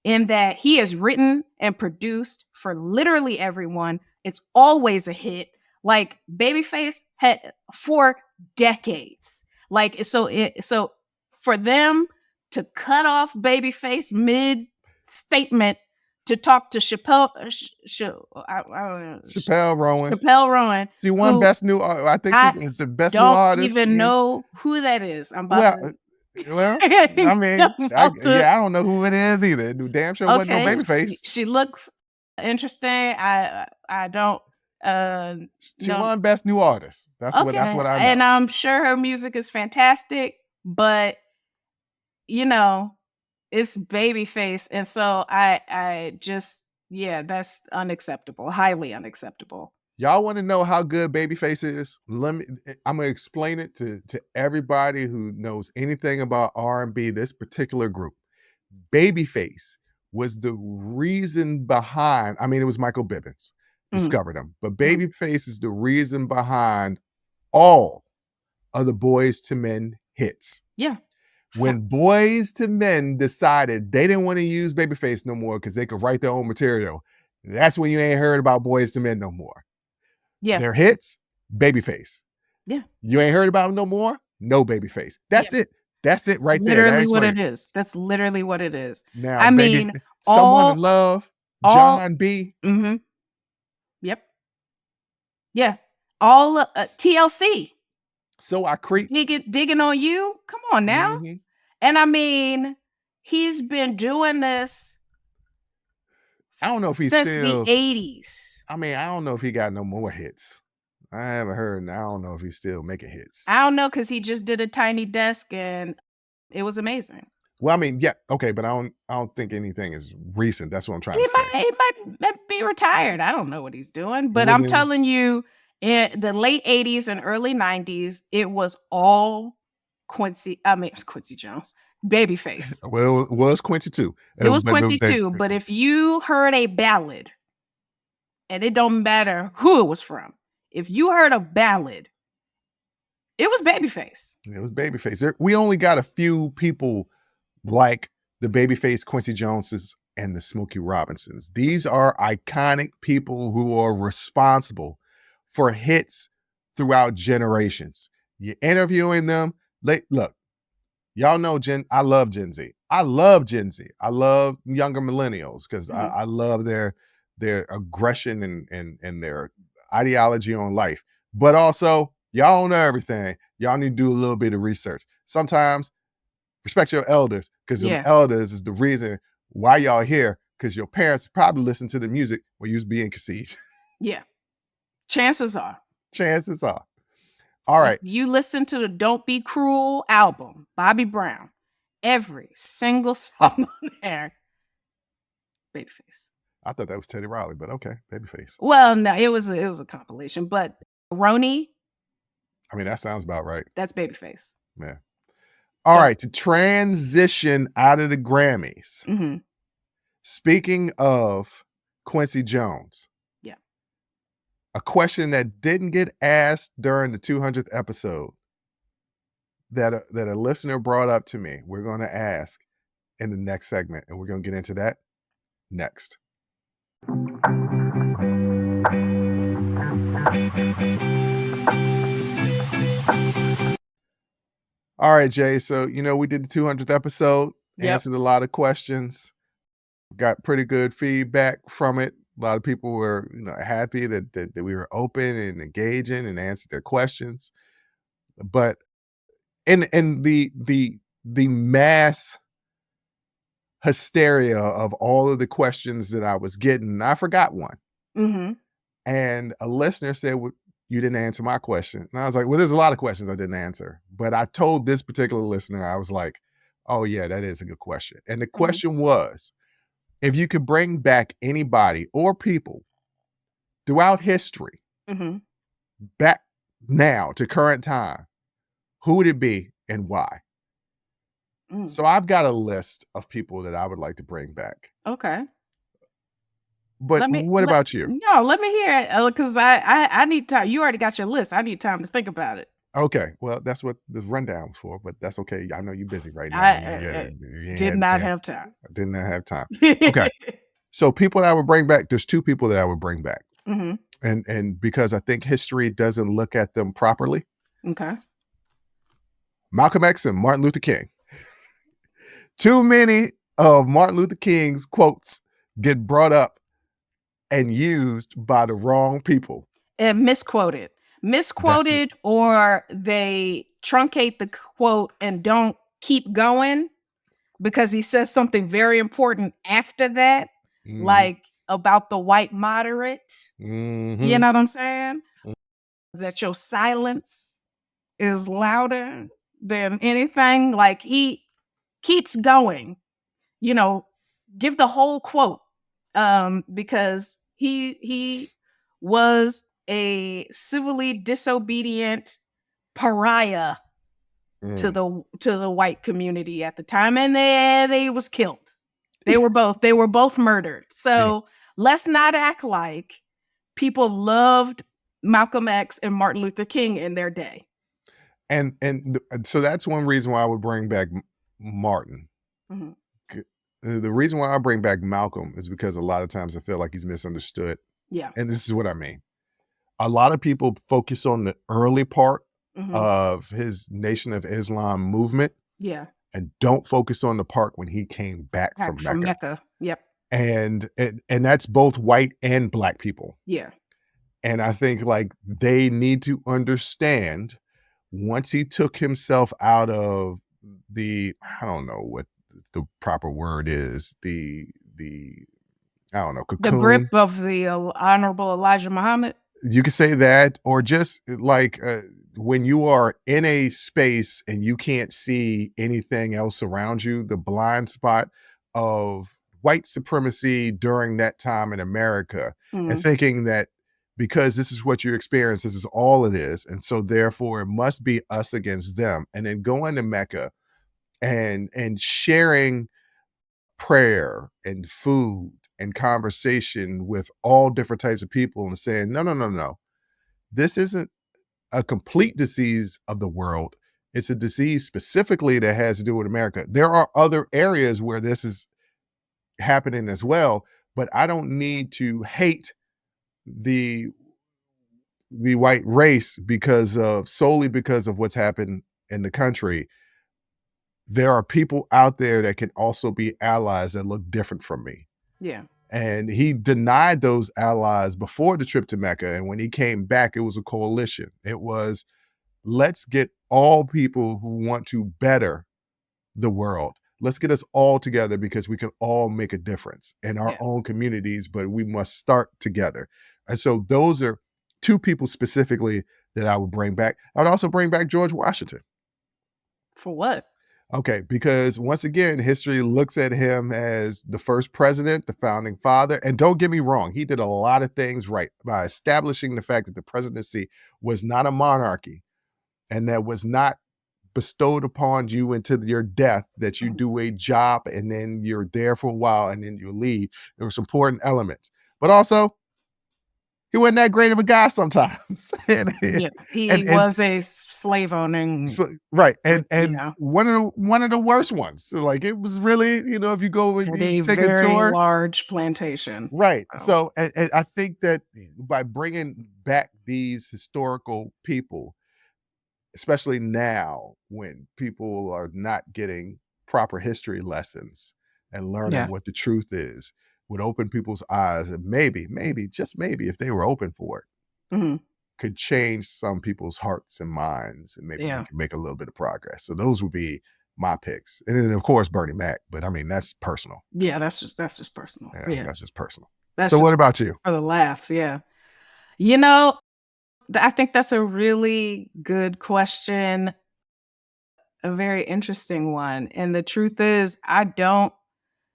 in that he has written and produced for literally everyone. It's always a hit. Like, Babyface had for decades. Like, so for them to cut off Babyface mid statement to talk to I don't know, Chappelle Rowan. Chappelle Rowan, She won who best new. I think she I is the best new don't artist. even Yeah. know who that is. I'm about Well, to well. I mean, I'm about to I don't know who it is either. Damn sure wasn't no okay, Babyface. she looks interesting. I don't She know. won best new artist. That's Okay, what I and know. I'm sure her music is fantastic, but you know, it's Babyface, and so I just yeah, that's unacceptable, highly unacceptable. Y'all want to know how good Babyface is? I'm gonna explain it to everybody who knows anything about R&B, this particular group. Babyface was the reason behind, I mean, it was Michael Bibbins Mhm, discovered him, but mhm. Babyface is the reason behind all of the Boys to Men hits. Yeah. For When Boys to Men decided they didn't want to use Babyface no more because they could write their own material, that's when you ain't heard about Boys to Men no more. yeah, Their hits, Babyface. yeah, You ain't heard about them no more? No Babyface. yeah. That's it. That's it right there. That Literally what explains it it. is. That's literally what it is. Now, I mean, Someone to all Love, all John B. mhm, yep, yeah. All TLC, So I Creep. digging on you. Come on now. Mhm. And I mean, he's been doing this I don't know if he's since the still, 80s. I mean, I don't know if he got no more hits. I haven't heard, I don't know if he's still making hits. I don't know, because he just did a Tiny Desk and it was amazing. Well, I mean, yeah, okay, but I don't think anything is recent. That's what I'm trying He to say. might be retired. I don't know what he's doing, but Well, I'm then, telling you, in the late '80s and early '90s, it was all Quincy. I mean, it's Quincy Jones, Babyface. well, it was Quincy too, It was but Quincy that too. But if you heard a ballad, and it don't matter who it was from, if you heard a ballad, it was Babyface. it was Babyface. We only got a few people like the Babyface Quincy Joneses and the Smokey Robinsons. These are iconic people who are responsible for hits throughout generations. You're interviewing them. Look, y'all know I love Gen Z. I love Gen Z. I love younger millennials because Mhm. I love their aggression and their ideology on life. But also, y'all don't know everything. Y'all need to do a little bit of research. Sometimes respect your elders because them Yeah, elders is the reason why y'all here because your parents probably listened to the music when you was being conceived. yeah. Chances are, Chances are. All if right. you listen to the "Don't Be Cruel" album, Bobby Brown, every single song on there, Babyface. I thought that was Teddy Riley, but okay, Babyface. Well, no, it was a compilation, but Roni, I mean, that sounds about right. that's Babyface. Yeah. All Don't right. To transition out of the Grammys, Mhm. speaking of Quincy Jones, Yeah. a question that didn't get asked during the 200th episode that a listener brought up to me, we're going to ask in the next segment, and we're going to get into that next. All right, Jay. So, we did the 200th episode, Yep. answered a lot of questions, got pretty good feedback from it. A lot of people were, happy that we were open and engaging and answered their questions. But in the mass hysteria of all of the questions that I was getting, I forgot one. Mhm. And a listener said, well, you didn't answer my question. And I was like, well, there's a lot of questions I didn't answer. But I told this particular listener, I was like, oh, yeah, that is a good question. And the Mhm. question was, if you could bring back anybody or people throughout history, Mhm. back now to current time, who would it be and why? Mm. So I've got a list of people that I would like to bring back. Okay. But what about you? Let me hear it, 'cause I need time. You already got your list. I need time to think about it. Okay, well, that's what the rundown was for, but that's okay. I know you're busy right now. I, You ain't did had a not chance. have time. I did not have time. Okay, so people that I would bring back, there's two people that I would bring back, Mhm. and because I think history doesn't look at them properly, Okay. Malcolm X and Martin Luther King. Too many of Martin Luther King's quotes get brought up and used by the wrong people. And misquoted. That's it. Misquoted, or they truncate the quote and don't keep going because he says something very important after that, Mhm, like about the white moderate. You mhm. know what I'm saying? That your silence is louder than anything. Like, he keeps going, you know, give the whole quote. Because he was a civilly disobedient pariah Mm. to the white community at the time, and they was killed. They were both murdered. Yeah. So let's not act like people loved Malcolm X and Martin Luther King in their day. And so that's one reason why I would bring back Martin. Mhm. C The reason why I bring back Malcolm is because a lot of times I feel like he's misunderstood, Yeah. and this is what I mean. A lot of people focus on the early part Mhm. of his Nation of Islam movement Yeah. and don't focus on the part when he came back Back from from Mecca. Mecca. Yep. And that's both white and black people. Yeah. And I think, like, they need to understand once he took himself out of I don't know what the proper word is, the I don't know, The grip cocoon. of the Honorable Elijah Muhammad. You could say that, or just like, when you are in a space and you can't see anything else around you, the blind spot of white supremacy during that time in America, and Mhm. thinking that because this is what you experience, this is all it is. And so therefore it must be us against them. And then going to Mecca and sharing prayer and food and conversation with all different types of people and saying, no, no, no, no. This isn't a complete disease of the world. It's a disease specifically that has to do with America. There are other areas where this is happening as well, but I don't need to hate the white race because of solely because of what's happened in the country. There are people out there that can also be allies that look different from me. Yeah. And he denied those allies before the trip to Mecca. And when he came back, it was a coalition. It was, let's get all people who want to better the world. Let's get us all together because we can all make a difference in our Yeah. own communities, but we must start together. And so those are two people specifically that I would bring back. I would also bring back George Washington. For what? Okay, because once again, history looks at him as the first president, the founding father. And don't get me wrong, he did a lot of things right by establishing the fact that the presidency was not a monarchy and that was not bestowed upon you into your death, that you Mhm. do a job and then you're there for a while and then you leave. There were some important elements. But also, he wasn't that great of a guy sometimes. Yeah. He And was a slave owning. so right, and Yeah. one of the worst ones. So, like, it was really, if you go and Had you a take a very tour, large plantation. right. So, So, and I think that by bringing back these historical people, especially now when people are not getting proper history lessons and learning yeah. what the truth is, would open people's eyes and maybe, just maybe, if they were open for it, Mhm. could change some people's hearts and minds, and maybe we Yeah. can make a little bit of progress. So those would be my picks. And then of course Bernie Mac, but I mean that's personal. Yeah, that's just personal. Yeah, Yeah. that's just personal. That's So just what about you? for the laughs, yeah. You know, I think that's a really good question, a very interesting one, and the truth is, I don't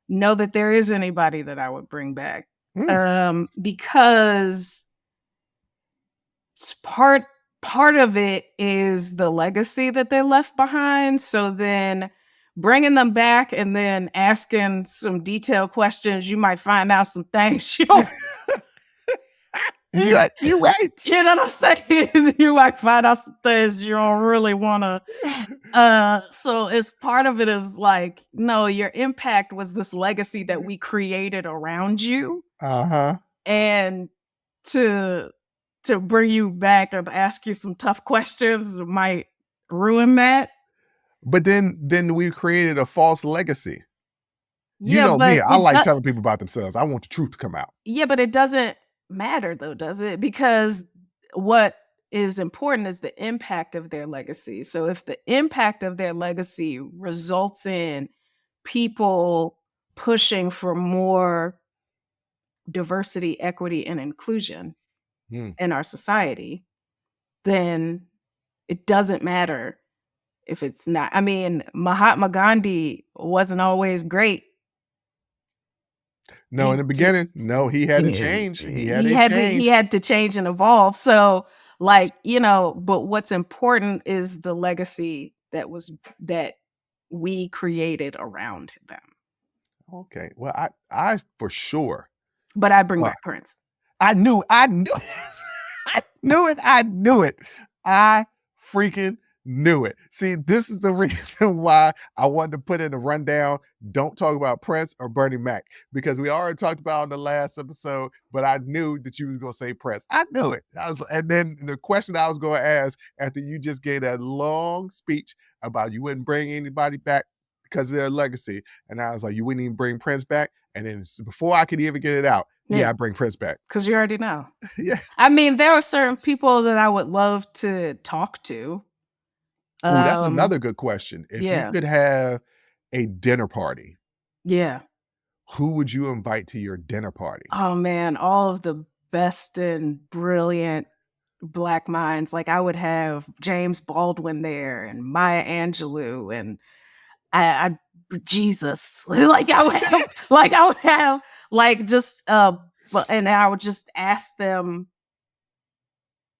know that there is anybody that I would bring back, Mm. because s part of it is the legacy that they left behind, so then bringing them back and then asking some detailed questions, you might find out some things you don't. You right. You know what I'm saying? You might find out some things you don't really wanna, so it's part of it is like, no, your impact was this legacy that we created around you, Uh-huh. and to bring you back and ask you some tough questions might ruin that. But then we created a false legacy. You Yeah, know me, but I like telling people about themselves. I want the truth to come out. it doesn't matter though, does it? Because what is important is the impact of their legacy. So if the impact of their legacy results in people pushing for more diversity, equity, and inclusion Mm. in our society, then it doesn't matter if it's not. I mean, Mahatma Gandhi wasn't always great. No, in He the he beginning, no, he had to change. He had a he change. had to change and evolve. So, like, but what's important is the legacy that we created around them. Okay. Well, I for sure. But I bring uh, back Prince. I knew it. I knew it. I knew it. I freaking knew it. See, this is the reason why I wanted to put in a rundown. Don't talk about Prince or Bernie Mac because we already talked about in the last episode, but I knew that you was gonna say Prince. I knew it. And then the question I was gonna ask after you just gave that long speech about you wouldn't bring anybody back because of their legacy. And I was like, you wouldn't even bring Prince back. And then before I could even get it out, yeah, Yeah, I bring Prince back. because you already know. Yeah. I mean, there are certain people that I would love to talk to. Oh, that's Um, another good question. If you yeah, could have a dinner party, yeah. who would you invite to your dinner party? Oh man, all of the best and brilliant Black minds. Like, I would have James Baldwin there and Maya Angelou and I Jesus. I would have, like, just, but and I would just ask them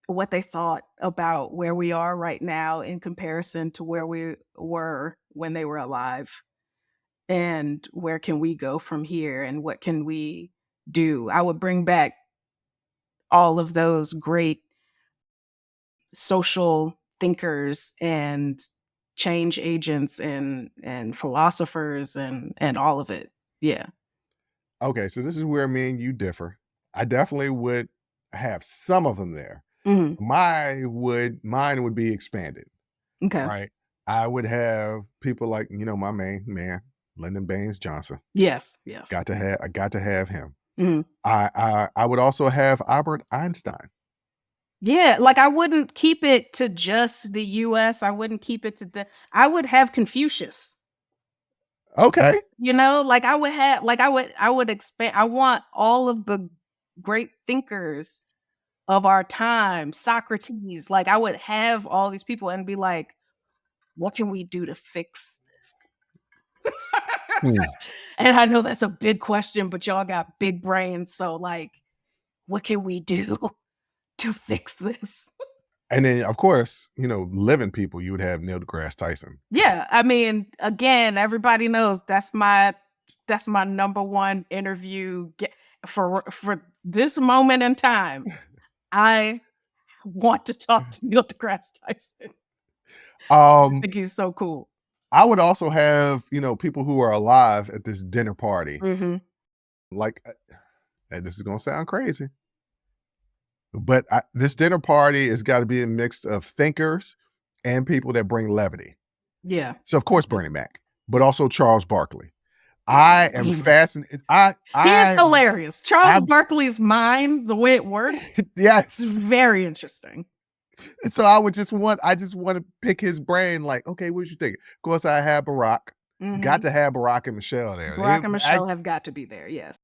what they thought about where we are right now in comparison to where we were when they were alive, and where can we go from here, and what can we do? I would bring back all of those great social thinkers and change agents and philosophers and all of it. Yeah. Okay, so this is where me and you differ. I definitely would have some of them there. Mhm. Mine would be expanded, Okay. right? I would have people like, my main man, Lyndon Baines Johnson. Yes, yes. I got to have him. Mhm. I would also have Albert Einstein. Yeah, like, I wouldn't keep it to just the US, I wouldn't keep it to I would have Confucius, Okay. like, I would expand. I want all of the great thinkers of our time, Socrates, like, I would have all these people and be like, "What can we do to fix this?" Hmm. And I know that's a big question, but y'all got big brains, so, like, what can we do to fix this? And then, of course, living people, you would have Neil deGrasse Tyson. Yeah, I mean, again, everybody knows that's my number one interview for this moment in time. I want to talk to Neil deGrasse Tyson. I Um, think he's so cool. I would also have, people who are alive at this dinner party. Mhm. Like, and this is gonna sound crazy, but this dinner party has got to be a mix of thinkers and people that bring levity. Yeah. So, of course, Mhm. Bernie Mac, but also Charles Barkley. I am fascinated. He is hilarious. Charles I'm Barkley's mind, the way it works, is yes. very interesting. And so I just want to pick his brain. Like, okay, what you think? Of course, I have Barack. Got Mhm. to have Barack and Michelle there. Barack and Michelle have got to be there, yes.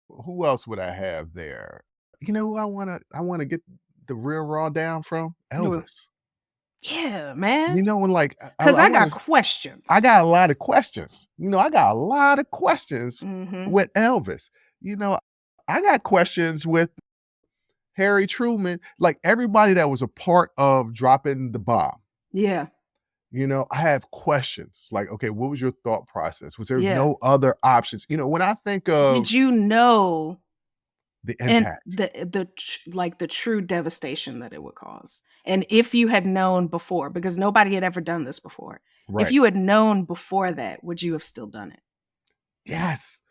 Who else would I have there? You know who I wanna get the real raw down from? Who? Elvis. Yeah, man. When like Because I I wanna got questions. I got a lot of questions. I got a lot of questions Mhm. with Elvis. You know, I got questions with Harry Truman, like everybody that was a part of dropping the bomb. Yeah. I have questions like, okay, what was your thought process? Was there Yeah. no other options? When I think Did of you know the and impact, the true devastation that it would cause? And if you had known before, because nobody had ever done this before. If right? you had known before that, would you have still done it? Yes.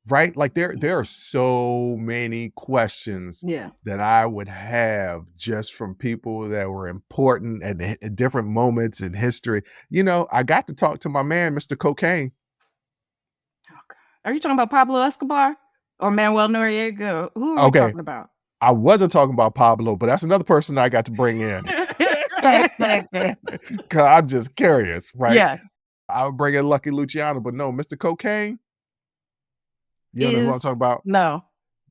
Right? Like there are so many questions Yeah. that I would have just from people that were important at different moments in history. I got to talk to my man, Mr. Cocaine. Oh, God. Are you talking about Pablo Escobar or Manuel Noriega? Who are we Okay, talking about? I wasn't talking about Pablo, but that's another person I got to bring in. 'Cause I'm just curious, right? Yeah. I would bring in Lucky Luciano, but no, Mr. Cocaine, you know who I'm Is talking about? no.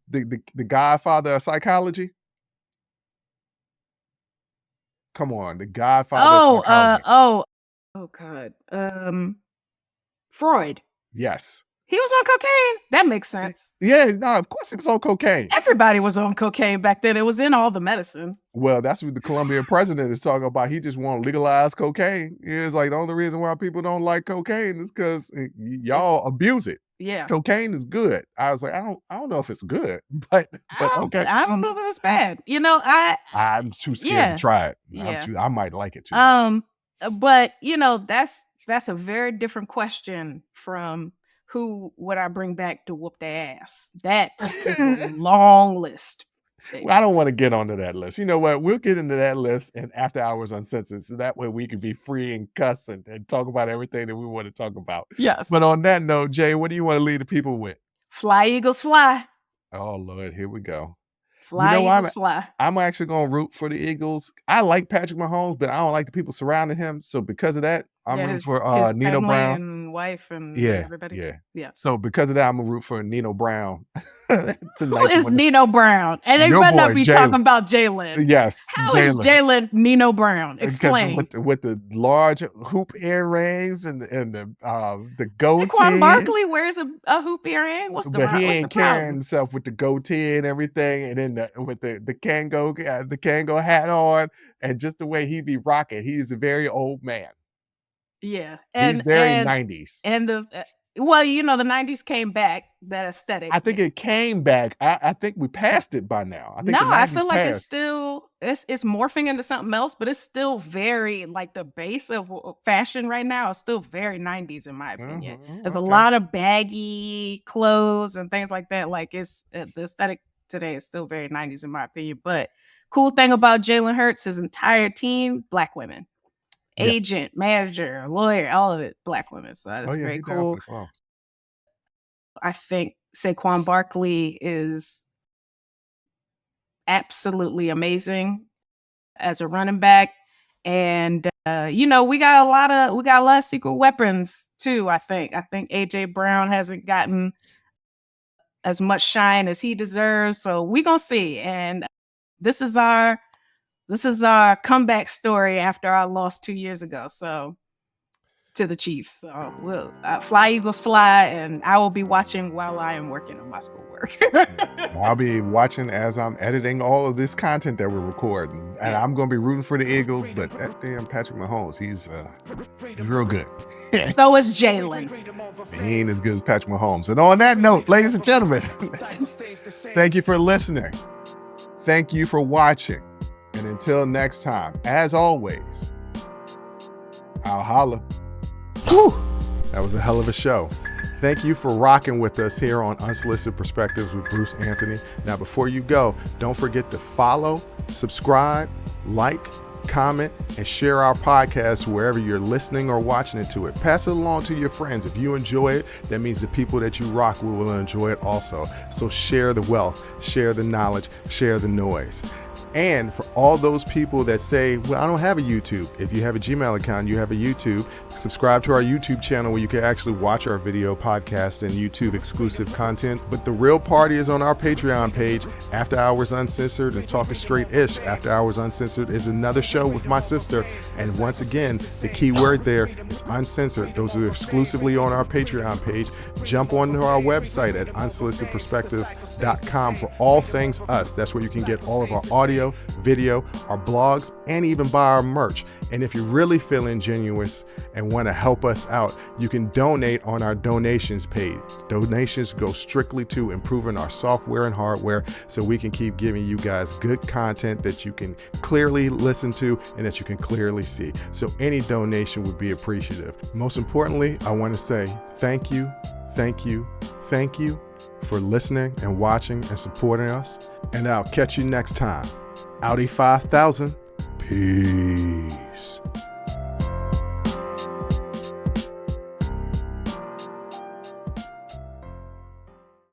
The godfather of psychology? Come on, the godfather of Oh, psychology. oh God. Freud. Yes. He was on cocaine. That makes sense. Yeah, no, of course he was on cocaine. Everybody was on cocaine back then. It was in all the medicine. Well, that's what the Colombian president is talking about. He just want to legalize cocaine. It's like the only reason why people don't like cocaine is because It's y'all abuse it. yeah. Cocaine is good. I was like, I don't know if it's good, but okay. I don't know that it's bad. I I'm too scared to yeah. try it. Yeah. I might like it too much. But that's a very different question from who would I bring back to whoop their ass. That is a long list. Well, I don't want to get onto that list. You know what? We'll get into that list in After Hours Uncensored, so that way we can be free and cuss and talk about everything that we want to talk about. Yes. But on that note, Jay, what do you want to leave the people with? Fly Eagles fly. Oh Lord, here we go. You Fly know, I'm Eagles fly. I'm actually gonna root for the Eagles. I like Patrick Mahomes, but I don't like the people surrounding him. So because of that, I'm Yeah, rooting his for his Nino family Brown. and wife and Yeah, everybody. yeah. Yeah. So because of that, I'm gonna root for Nino Brown Who tonight to is win. Nino Brown? And they Your better not boy be Jalen. talking about Jalen. Yes, How is Jalen. Jalen Nino Brown? Because Explain. with the large hoop earrings and the Saquon goatee, Barkley wears a hoop earring. but he What's the ain't carrying problem? himself with the goatee and everything, and then with the Kango hat on, and just the way he be rocking. He's a very old man. Yeah, He's very 90s. and the well, you know, the '90s came back. That aesthetic. I think it came back. I think we passed it by now. I think No, the I 90s feel like it's passed. still it's morphing into something else, but it's still very like the base of fashion right now is still very 90s in my opinion. Mhm, There's a okay. lot of baggy clothes and things like that. Like it's the aesthetic today is still very 90s in my opinion. But cool thing about Jalen Hurts, his entire team, black women, Yeah. agent, manager, lawyer, all of it, black women. So that Oh is yeah, very he down for cool. the cause. I think Saquon Barkley is absolutely amazing as a running back. And you know, we got a lot of secret weapons too, I think. I think AJ Brown hasn't gotten as much shine as he deserves. So we're gonna see. And this is our comeback story after our loss 2 years ago. So to the Chiefs. So we'll fly Eagles fly, and I will be watching while I am working on my schoolwork. I'll be watching as I'm editing all of this content that we're recording, and Yeah. I'm going to be rooting for the Eagles. But that damn Patrick Mahomes, he's real good. So is Jalen. He ain't as good as Patrick Mahomes. And on that note, ladies and gentlemen, thank you for listening. Thank you for watching. And until next time, as always, I'll holla. Whew, that was a hell of a show. Thank you for rocking with us here on Unsolicited Perspectives with Bruce Anthony. Now, before you go, don't forget to follow, subscribe, like, comment, and share our podcast wherever you're listening or watching it to it. Pass it along to your friends. If you enjoy it, that means the people that you rock will enjoy it also. So share the wealth, share the knowledge, share the noise. And for all those people that say, well, I don't have a YouTube. If you have a Gmail account, you have a YouTube, subscribe to our YouTube channel where you can actually watch our video podcast and YouTube exclusive content. But the real party is on our Patreon page, After Hours Uncensored and Talking Straight-ish. After Hours Uncensored is another show with my sister. And once again, the key word there is uncensored. Those are exclusively on our Patreon page. Jump onto our website at unsolicitedperspective.com for all things us. That's where you can get all of our audio, video, our blogs, and even buy our merch. And if you're really feeling generous and want to help us out, you can donate on our donations page. Donations go strictly to improving our software and hardware so we can keep giving you guys good content that you can clearly listen to and that you can clearly see. So any donation would be appreciative. Most importantly, I want to say thank you, thank you, thank you for listening and watching and supporting us. And I'll catch you next time. Audi 5000. Peace.